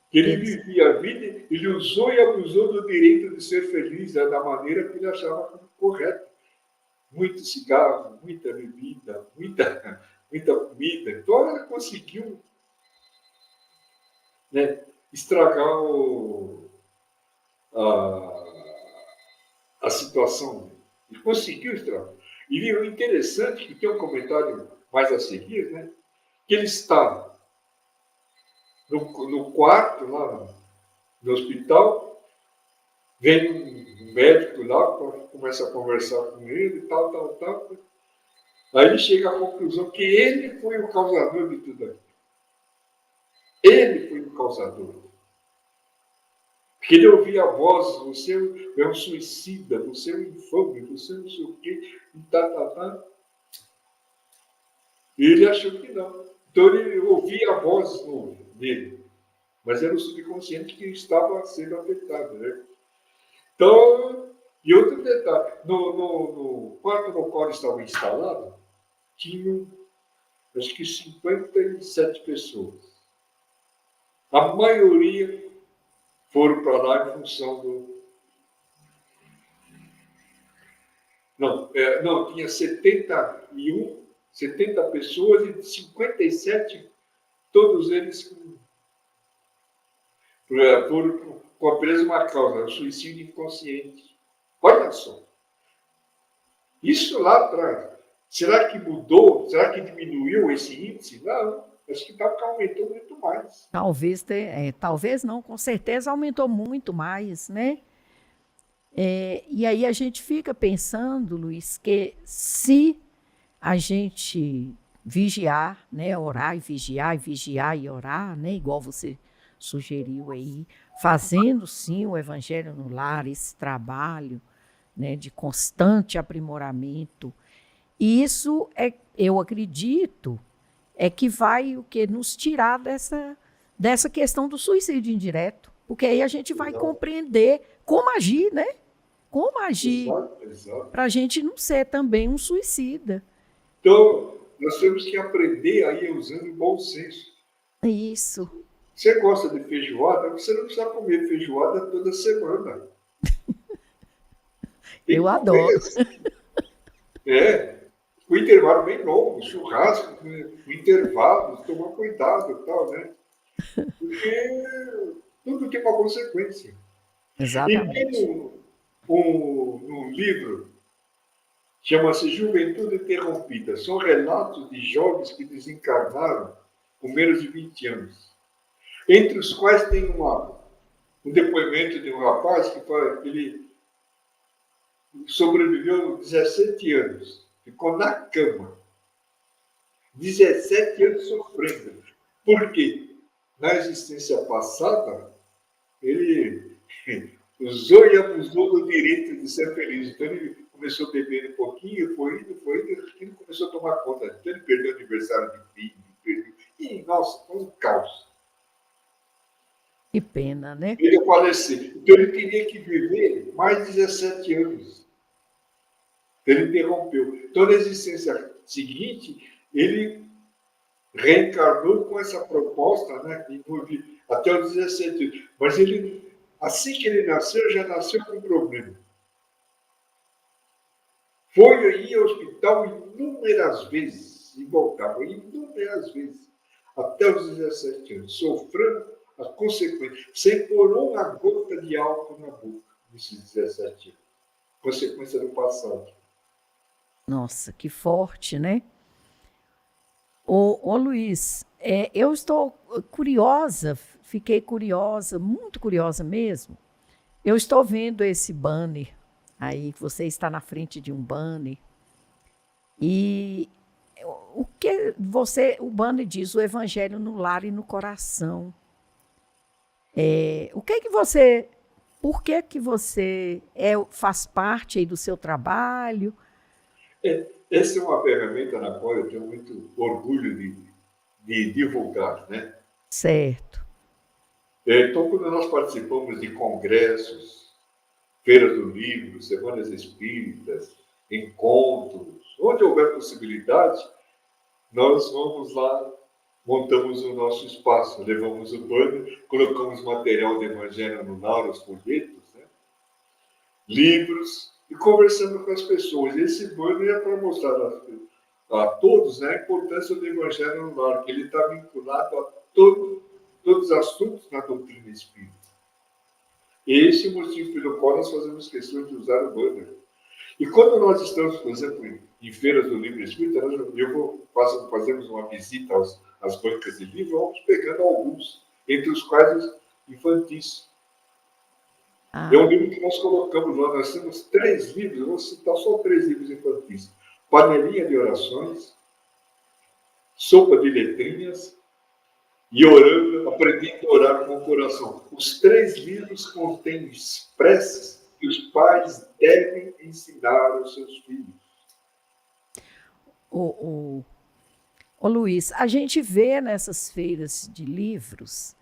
que ele Eles, vivia a vida, ele usou e abusou do direito de ser feliz, né, da maneira que ele achava correta. Muito cigarro, muita bebida, muita comida. Então ele conseguiu, né, estragar a, a situação. Ele conseguiu estragar. E o interessante é que tem um comentário mais a seguir, né, que ele está no quarto lá no hospital, vem um médico lá, começa a conversar com ele, tal. Aí ele chega à conclusão que ele foi o causador de tudo aquilo. Ele foi o causador. Porque ele ouvia a voz, você é um suicida, você é um infame, você não sei o quê, e tá. E ele achou que não. Então ele ouvia a voz dele, mas era o subconsciente que estava sendo afetado, né? Então, e outro detalhe, no quarto no qual estava instalado, tinham acho que 57 pessoas. A maioria foram para lá em função do. Não, tinha 70 pessoas e 57, todos eles foram com a mesma causa, o suicídio inconsciente. Olha só. Isso lá atrás. Será que mudou? Será que diminuiu esse índice? Não. Acho que aumentou muito mais. talvez não, com certeza aumentou muito mais, né? E aí a gente fica pensando, Luiz, que se a gente vigiar, né, orar e vigiar e orar, né, igual você sugeriu aí, fazendo sim o evangelho no lar, esse trabalho, né, de constante aprimoramento. E isso eu acredito, é que vai o que nos tirar dessa questão do suicídio indireto, porque aí a gente vai Exato, compreender como agir, né? Como agir exato. para a gente não ser também um suicida. Então, nós temos que aprender a ir usando o bom senso. Isso, Você gosta de feijoada, você não precisa comer feijoada toda semana. Tem eu que comer adoro. assim. Com intervalo bem longo, churrasco, com intervalos, tomar cuidado e tal, né? Porque tudo tem uma consequência. E tem Exatamente. um livro, chama-se Juventude Interrompida. São relatos de jovens que desencarnaram com menos de 20 anos. Entre os quais tem um depoimento de um rapaz que fala que ele sobreviveu 17 anos. Ficou na cama. 17 anos sofrendo. Por quê? Na existência passada, ele usou e abusou do direito de ser feliz. Então ele começou a beber um pouquinho, foi indo, e ele começou a tomar conta. Então ele perdeu o aniversário de filho, perdeu. E, nossa, foi um caos. Que pena, né? Ele faleceu. Então ele teria que viver mais 17 anos. Ele interrompeu. Então, na existência seguinte, ele reencarnou com essa proposta, né, que envolve até os 17 anos. Mas ele, assim que ele nasceu, já nasceu com um problema. Foi aí ao hospital inúmeras vezes e voltava inúmeras vezes, até os 17 anos, sofrendo as consequências, sem pôr uma gota de álcool na boca, nesses 17 anos. Consequência do passado. Nossa, que forte, né? Ô Luiz, eu estou curiosa, fiquei curiosa, muito curiosa mesmo. Eu estou vendo esse banner aí, você está na frente de um banner, e o banner diz o evangelho no lar e no coração. O que que você, por que você faz parte aí do seu trabalho? Essa é uma ferramenta na qual eu tenho muito orgulho de divulgar, né? Certo. Então, quando nós participamos de congressos, feiras do livro, semanas espíritas, encontros, onde houver possibilidade, nós vamos lá, montamos o nosso espaço, levamos o banner, colocamos material de evangelho no lar, os folhetos, né? Livros, e conversando com as pessoas. Esse banner é para mostrar a todos, né, a importância do evangelho no lar, que ele está vinculado a todos os assuntos na doutrina espírita. Esse é o motivo pelo qual nós fazemos questão de usar o banner. E quando nós estamos, por exemplo, em feiras do livro espírita, fazemos uma visita às bancas de livro, vamos pegando alguns, entre os quais os infantis. É um livro que nós colocamos lá, nós temos 3 livros, eu vou citar só 3 livros infantis. Panelinha de orações, sopa de letrinhas e orando, aprendendo a orar com o coração. Os 3 livros contêm preces que os pais devem ensinar aos seus filhos. Ô Luiz, a gente vê nessas feiras de livros,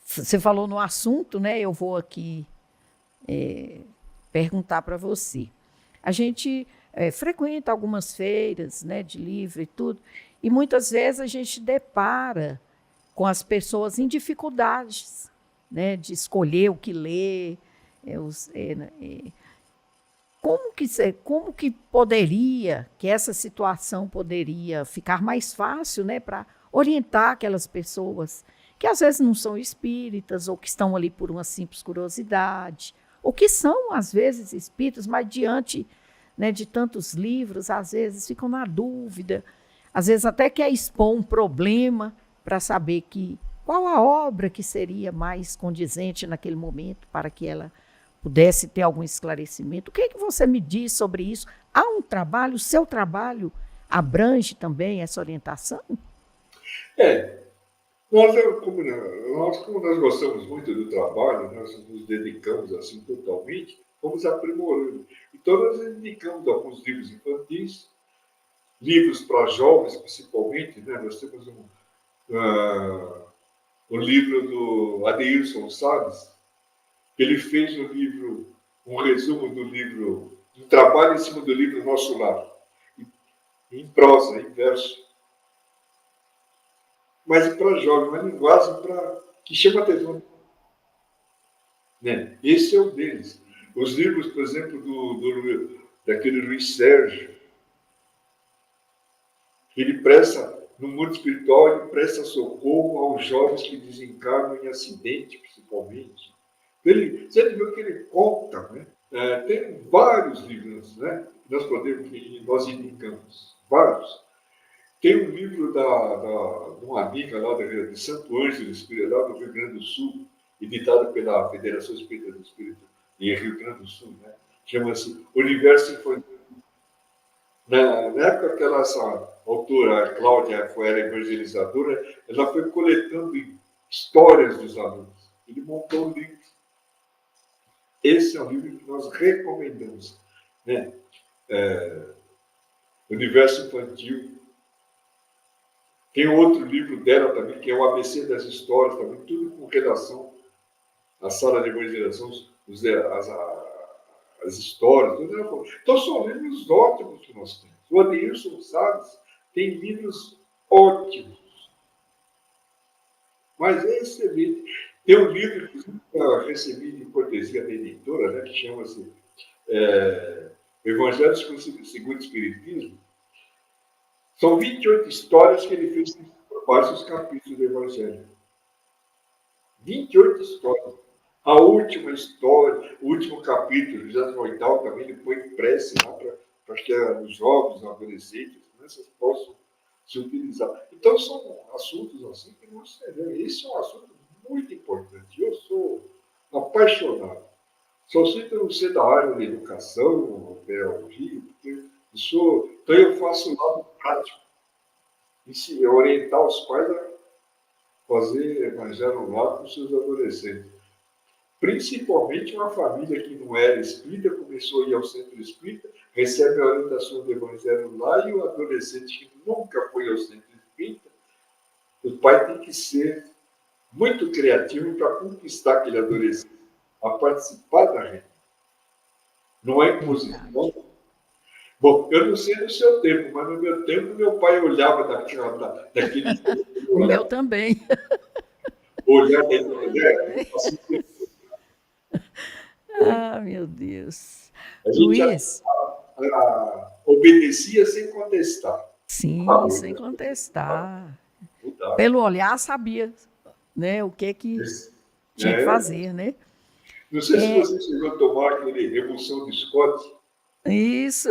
você falou no assunto, né? Eu vou aqui perguntar para você. A gente frequenta algumas feiras, né, de livro e tudo, e muitas vezes a gente depara com as pessoas em dificuldades, né, de escolher o que ler. Como que poderia, que essa situação poderia ficar mais fácil, né, para orientar aquelas pessoas que às vezes não são espíritas, ou que estão ali por uma simples curiosidade, ou que são, às vezes, espíritas, mas diante, né, de tantos livros, às vezes ficam na dúvida, às vezes até quer expor um problema para saber qual a obra que seria mais condizente naquele momento para que ela pudesse ter algum esclarecimento. O que você me diz sobre isso? Há um trabalho, o seu trabalho abrange também essa orientação? Como nós gostamos muito do trabalho, nós nos dedicamos assim totalmente, vamos aprimorando. Então, nós indicamos alguns livros infantis, livros para jovens, principalmente, né? Nós temos o livro do Adeilson Salles. Ele fez um resumo do livro, um trabalho em cima do livro Nosso Lar, em prosa, em verso. Mas para jovem, uma linguagem que chama atenção. Né? Esse é um deles. Os livros, por exemplo, daquele Luiz Sérgio, ele presta, no mundo espiritual, ele presta socorro aos jovens que desencarnam em acidente, principalmente. Você viu que ele conta, né? Tem vários livros, né? Nós indicamos, vários. Tem um livro de uma amiga lá de Santo Ângelo, lá do Rio Grande do Sul, editado pela Federação Espírita do Espírito, em Rio Grande do Sul, né? Chama-se Universo Infantil. Na época que essa autora, a Cláudia, era evangelizadora, ela foi coletando histórias dos alunos. Ele montou um livro. Esse é um livro que nós recomendamos, né? Universo Infantil. Tem outro livro dela também, que é o ABC das Histórias, também, tudo com relação à sala de evangelização, as histórias. Tudo. Então, são livros ótimos que nós temos. O Adeilson Salles tem livros ótimos. Mas é excelente. Tem um livro que eu recebi de cortesia da editora, né, que chama-se Evangelho segundo o Espiritismo. São 28 histórias que ele fez por vários capítulos do Evangelho. 28 histórias. A última história, o último capítulo, 28º, também ele põe prece lá para que os jovens, os adolescentes, as crianças possam se utilizar. Então, são assuntos assim que nós sabemos. Esse é um assunto muito importante. Eu sou apaixonado. Só sei que eu não sei da área de educação, pedagogia, então eu faço o lado prático. E orientar os pais a fazer evangelho lá com os seus adolescentes. Principalmente uma família que não era espírita, começou a ir ao centro espírita, recebe a orientação do evangelho lá, e o adolescente que nunca foi ao centro espírita, o pai tem que ser muito criativo para conquistar aquele adolescente a participar da rede. Não é imposição. Bom, eu não sei no seu tempo, mas no meu tempo, meu pai olhava daquele O meu também. olhar da O meu internet, também. assim, Ah, meu Deus. a gente Luiz, obedecia sem contestar. sim, Acabou, sem contestar. mudar. Pelo olhar sabia, né, o que tinha que É, fazer, né? não sei se É você chegou a tomar aquele Revolução de Scott. isso,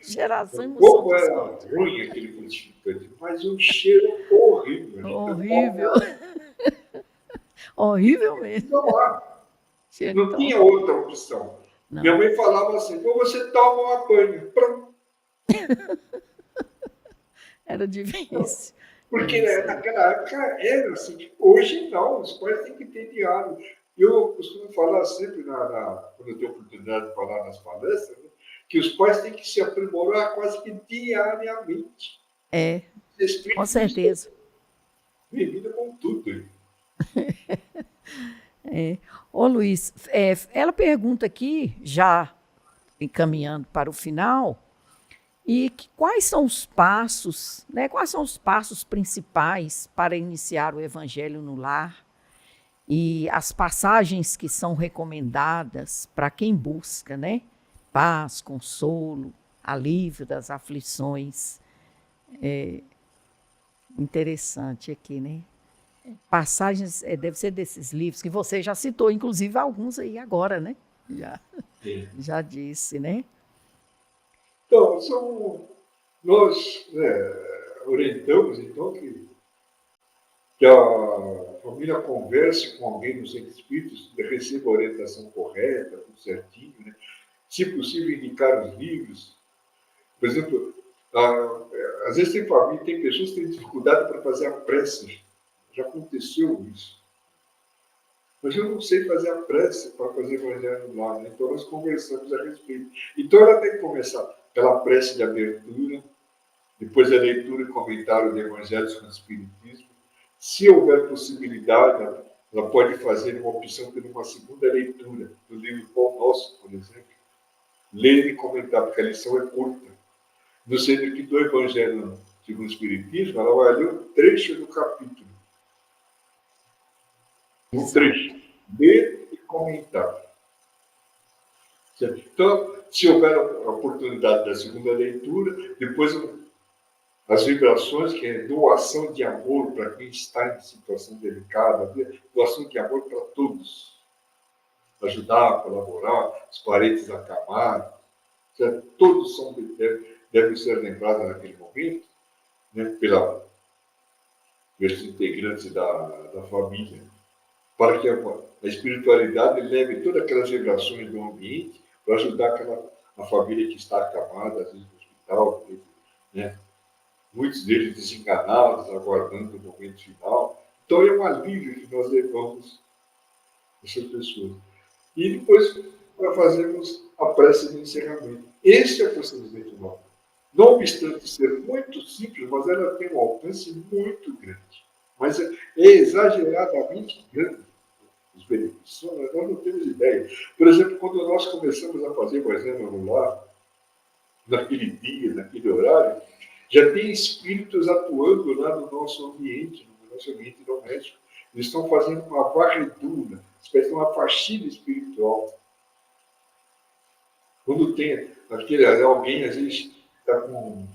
geração emoção Como de era Scott. ruim aquele frutificante, mas um cheiro horrível. A gente Horrível, tomava, horrível mesmo. não há. Cheiro Não tão tinha ruim. outra opção. Minha Não, mãe falava assim: ou você toma uma banho. Pronto. era difícil. É Porque isso né, aí. naquela época era assim. Hoje não, os pais têm que ter diário. Eu costumo falar sempre, quando eu tenho oportunidade de falar nas palestras, né, que os pais têm que se aprimorar quase que diariamente. É, Os com espíritos estão certeza. vivendo com tudo. Ô Luiz, ela pergunta aqui, já encaminhando para o final, quais são os passos, né? Quais são os passos principais para iniciar o evangelho no lar e as passagens que são recomendadas para quem busca, né? Paz, consolo, alívio das aflições. Interessante aqui, né? Passagens, deve ser desses livros que você já citou, inclusive alguns aí agora, né? Já, Sim. já disse, né? Então, nós orientamos, então, que a família converse com alguém dos espíritos, receba a orientação correta, tudo certinho, né? Se possível, indicar os livros. Por exemplo, às vezes tem família, tem pessoas que têm dificuldade para fazer a prece. Já aconteceu isso. Mas eu não sei fazer a prece para fazer evangelho no lar, né? Então nós conversamos a respeito. Então ela tem que começar pela prece de abertura, depois a leitura e comentário de Evangelhos com o Espiritismo. Se houver possibilidade, ela pode fazer uma opção por uma segunda leitura do livro Pão Nosso, por exemplo. Ler e comentar, porque a lição é curta. No sentido que do Evangelho segundo o Espiritismo, ela vai ler um trecho do capítulo. Um Exato. trecho. Ler e comentar. Certo? Então, se houver a oportunidade da segunda leitura, depois as vibrações, que é doação de amor para quem está em situação delicada, doação de amor para todos. Ajudar, colaborar, os parentes acamar, certo? Todos devem ser lembrados naquele momento, né, pelos integrantes da família, para que a espiritualidade leve todas aquelas vibrações do ambiente para ajudar a família que está acamada, às vezes no hospital, né? Muitos deles desenganados, aguardando o momento final. Então é um alívio que nós levamos essas pessoas. E depois, para fazermos a prece de encerramento. Esse é o procedimento novo. Não obstante ser muito simples, mas ela tem um alcance muito grande. Mas é exageradamente grande os benefícios. Nós não temos ideia. Por exemplo, quando nós começamos a fazer o exame no lar, naquele dia, naquele horário, já tem espíritos atuando lá no nosso ambiente doméstico. Eles estão fazendo uma varredura, espécie de uma faxina espiritual. Quando tem alguém, às vezes, está com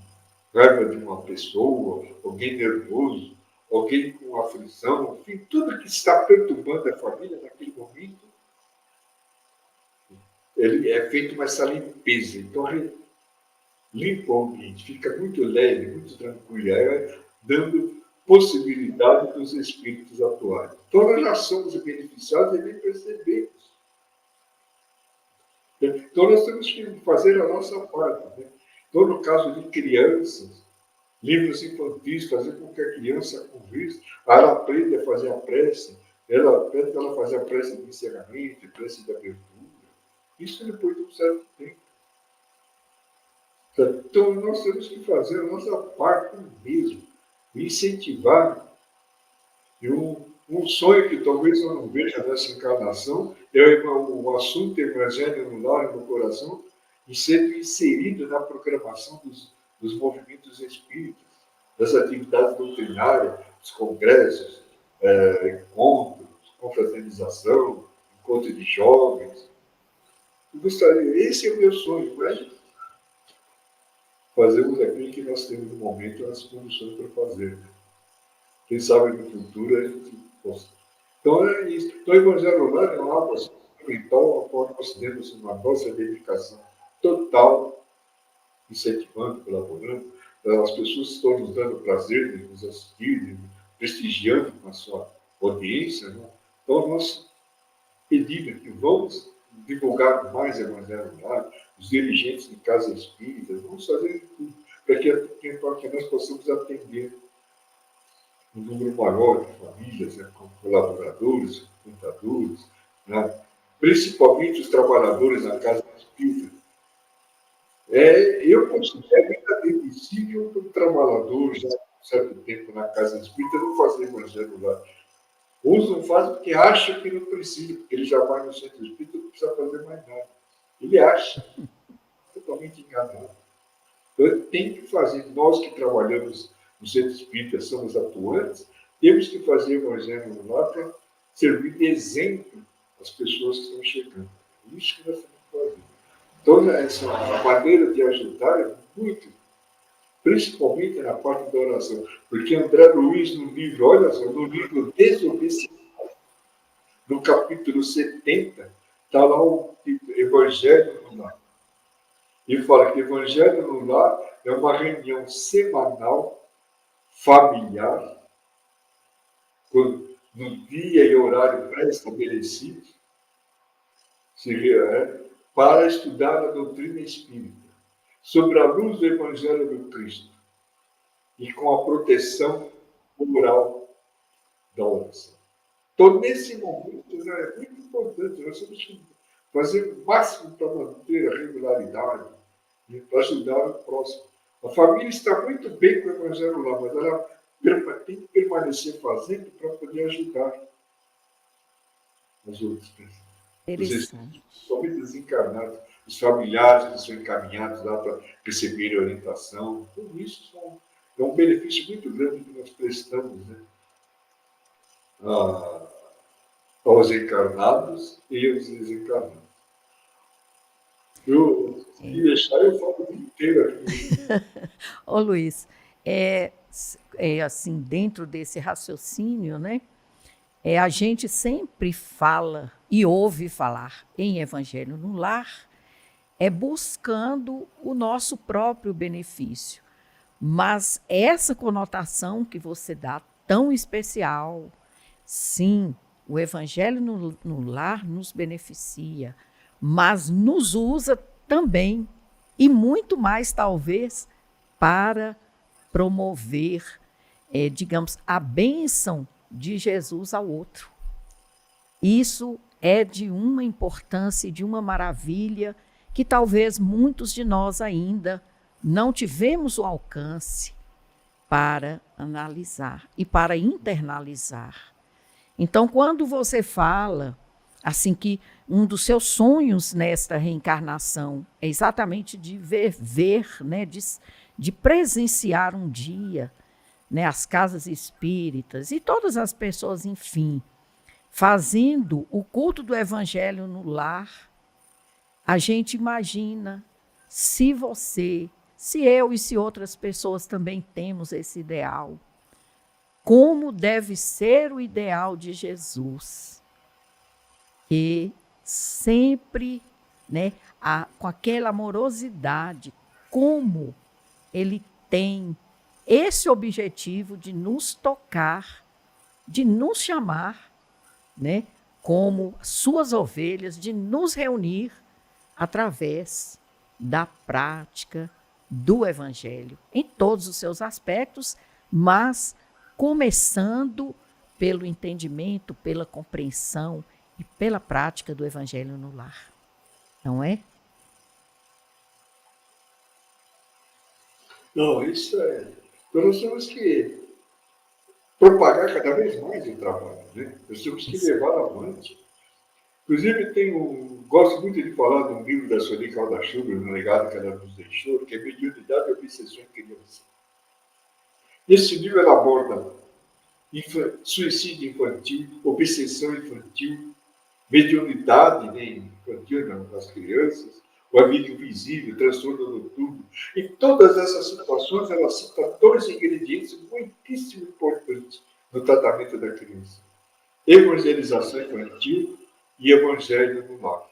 raiva de uma pessoa, alguém nervoso, alguém com aflição, enfim, tudo que está perturbando a família naquele momento, ele é feito uma essa limpeza. Então, limpa o ambiente, fica muito leve, muito tranquilo, dando possibilidade dos espíritos atuarem. Então, nós já somos beneficiados e nem percebemos. Então, nós temos que fazer a nossa parte. Né? Então, no caso de crianças, livros infantis, fazer com que a criança converse, ela aprenda a fazer a prece, ela aprende a fazer a prece de encerramento, a prece de abertura. Isso depois de um certo tempo. Então, nós temos que fazer a nossa parte mesmo, incentivar. E um sonho que talvez eu não veja nessa encarnação é o assunto evangelho no lar e no coração, e sendo inserido na programação dos movimentos espíritas, das atividades doutrinárias, dos congressos, encontros, confraternização, encontro de jovens. Eu gostaria, esse é o meu sonho, né? Fazemos aquilo que nós temos no momento as condições para fazer. Quem sabe no futuro a gente possa. Então é isso. Então o Evangelho lá é algo assim, fundamental, a qual nós temos uma nossa dedicação total, incentivando, colaborando. As pessoas estão nos dando prazer de nos assistir, de prestigiando com a sua audiência. Né? Então nós pedimos que vamos divulgar mais Evangelho lá, os dirigentes de casa espírita, vamos fazer tudo para que nós possamos atender um número maior de famílias, né, com colaboradores, contadores, né, principalmente os trabalhadores na casa espírita. Eu considero inadmissível que um trabalhador, já há um certo tempo na casa espírita, não fazer evangelho lá. Uns não fazem porque acham que não precisa, porque ele já vai no centro espírita e não precisa fazer mais nada. Ele acha, totalmente enganado. Então, tem que fazer, nós que trabalhamos no centro espírita, somos atuantes, temos que fazer evangelho lá para servir de exemplo às pessoas que estão chegando. É isso que nós temos que fazer. Então, essa maneira de ajudar é muito, principalmente na parte da oração. Porque André Luiz, no livro, olha só, no livro Desobediência, no capítulo 70, está lá o Evangelho no Lar. Ele fala que Evangelho no Lar é uma reunião semanal, familiar, no dia e horário pré-estabelecido, para estudar a doutrina espírita, sob a luz do Evangelho do Cristo e com a proteção moral da oração. Então, nesse momento, é muito importante, nós temos que fazer o máximo para manter a regularidade e para ajudar o próximo. A família está muito bem com o Evangelho lá, mas ela tem que permanecer fazendo para poder ajudar as outras pessoas. Somente desencarnados, os familiares que são encaminhados lá para receberem orientação, tudo isso é um benefício muito grande que nós prestamos, né? Aos encarnados e aos desencarnados. Se deixar, eu falo o dia inteiro aqui. Ô Luiz, assim, dentro desse raciocínio, né? A gente sempre fala e ouve falar em Evangelho no Lar, buscando o nosso próprio benefício. Mas essa conotação que você dá, tão especial, sim, o Evangelho no Lar nos beneficia, mas nos usa também, e muito mais talvez, para promover, digamos, a bênção de Jesus ao outro. Isso é de uma importância e de uma maravilha que talvez muitos de nós ainda não tivemos o alcance para analisar e para internalizar. Então, quando você fala assim que um dos seus sonhos nesta reencarnação é exatamente de ver, né, de presenciar um dia, né, as casas espíritas e todas as pessoas, enfim, fazendo o culto do Evangelho no lar, a gente imagina se você, se eu e se outras pessoas também temos esse ideal, como deve ser o ideal de Jesus, que sempre, né, com aquela amorosidade, como ele tem esse objetivo de nos tocar, de nos chamar, né, como suas ovelhas, de nos reunir através da prática do Evangelho, em todos os seus aspectos, mas começando pelo entendimento, pela compreensão e pela prática do Evangelho no lar. Não é? Não, isso é. Então nós temos que propagar cada vez mais o trabalho, né? Nós temos que levar avante. Inclusive, gosto muito de falar de um livro da Sueli Caldas-Schubert, no legado que ela nos deixou, que é Mediunidade e Obsessão em Criança. Nesse livro ela aborda suicídio infantil, obsessão infantil, mediunidade, né, infantil nas crianças, o amigo invisível, transtorno noturno. E todas essas situações, ela cita dois ingredientes muitíssimo importantes no tratamento da criança: evangelização infantil e evangelho no lar.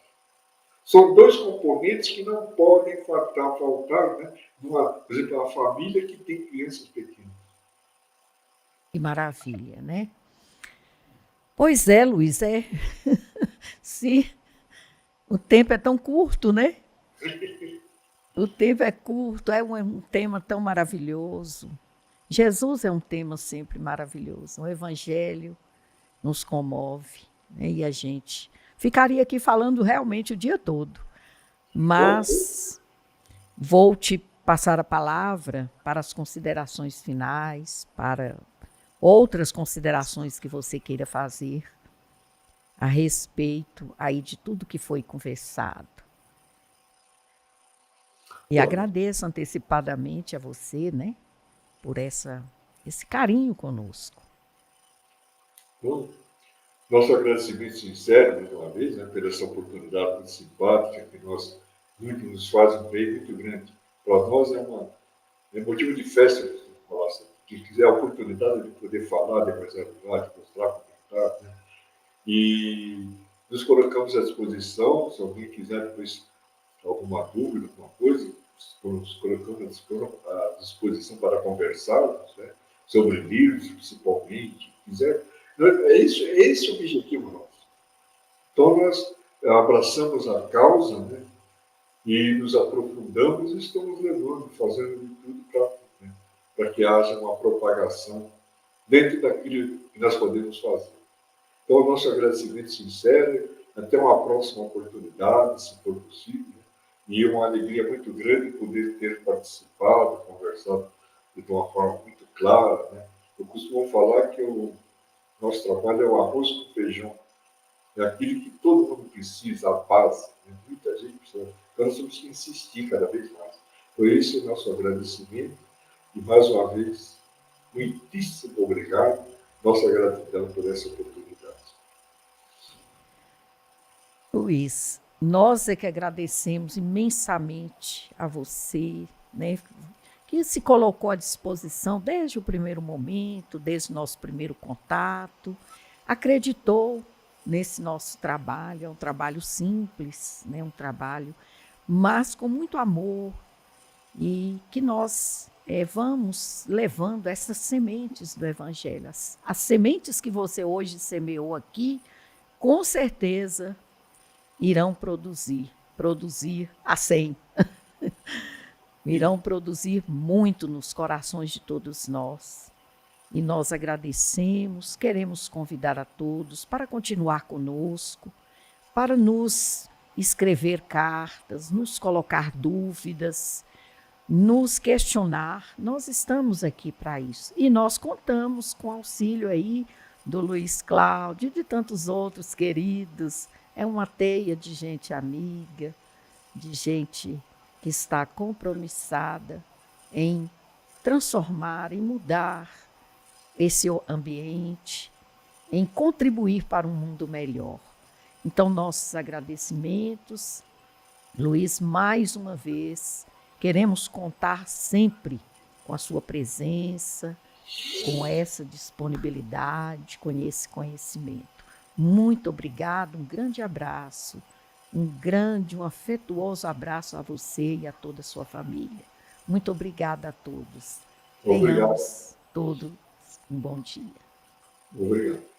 São dois componentes que não podem faltar, né, por exemplo, uma família que tem crianças pequenas. Que maravilha, né? Pois é, Luiz, se o tempo é tão curto, né? O tempo é curto, é um tema tão maravilhoso. Jesus é um tema sempre maravilhoso. O Evangelho nos comove, né? E a gente ficaria aqui falando realmente o dia todo. Mas vou te passar a palavra para as considerações finais, para outras considerações que você queira fazer a respeito aí de tudo que foi conversado. E agradeço antecipadamente a você, né, por esse carinho conosco. Bom, nosso agradecimento sincero, mais uma vez, né, por essa oportunidade muito simpática que nos faz um bem muito grande. Para nós é motivo de festa. Nossa, quem quiser a oportunidade de poder falar, de apresentar, de mostrar, comentar, né? E nos colocamos à disposição, se alguém quiser depois alguma dúvida, alguma coisa, nos colocamos à disposição para conversarmos, né, sobre livros, principalmente, quiser. É esse o objetivo nosso. Então, nós abraçamos a causa, né, e nos aprofundamos e estamos levando, fazendo de tudo para que haja uma propagação dentro daquilo que nós podemos fazer. Então, o nosso agradecimento sincero, até uma próxima oportunidade, se for possível, né? E uma alegria muito grande poder ter participado, conversado de uma forma muito clara, né? Eu costumo falar que o nosso trabalho é o arroz com feijão, é aquilo que todo mundo precisa, a base, né? Muita gente precisa. Então, nós temos que insistir cada vez mais. Por isso, o nosso agradecimento, e mais uma vez, muitíssimo obrigado, nossa gratidão por essa oportunidade. Luiz, nós é que agradecemos imensamente a você, né, que se colocou à disposição desde o primeiro momento, desde o nosso primeiro contato, acreditou nesse nosso trabalho. É um trabalho simples, né, um trabalho, mas com muito amor, e que nós vamos levando essas sementes do Evangelho. As sementes que você hoje semeou aqui, com certeza irão produzir a 100. Irão produzir muito nos corações de todos nós. E nós agradecemos, queremos convidar a todos para continuar conosco, para nos escrever cartas, nos colocar dúvidas, nos questionar. Nós estamos aqui para isso. E nós contamos com o auxílio aí do Luiz Cláudio e de tantos outros queridos. É uma teia de gente amiga, de gente que está compromissada em transformar, em mudar esse ambiente, em contribuir para um mundo melhor. Então, nossos agradecimentos, Luiz, mais uma vez, queremos contar sempre com a sua presença, com essa disponibilidade, com esse conhecimento. Muito obrigado, um grande abraço, um afetuoso abraço a você e a toda a sua família. Muito obrigada a todos. Obrigado. Tenhamos todos um bom dia. Obrigado.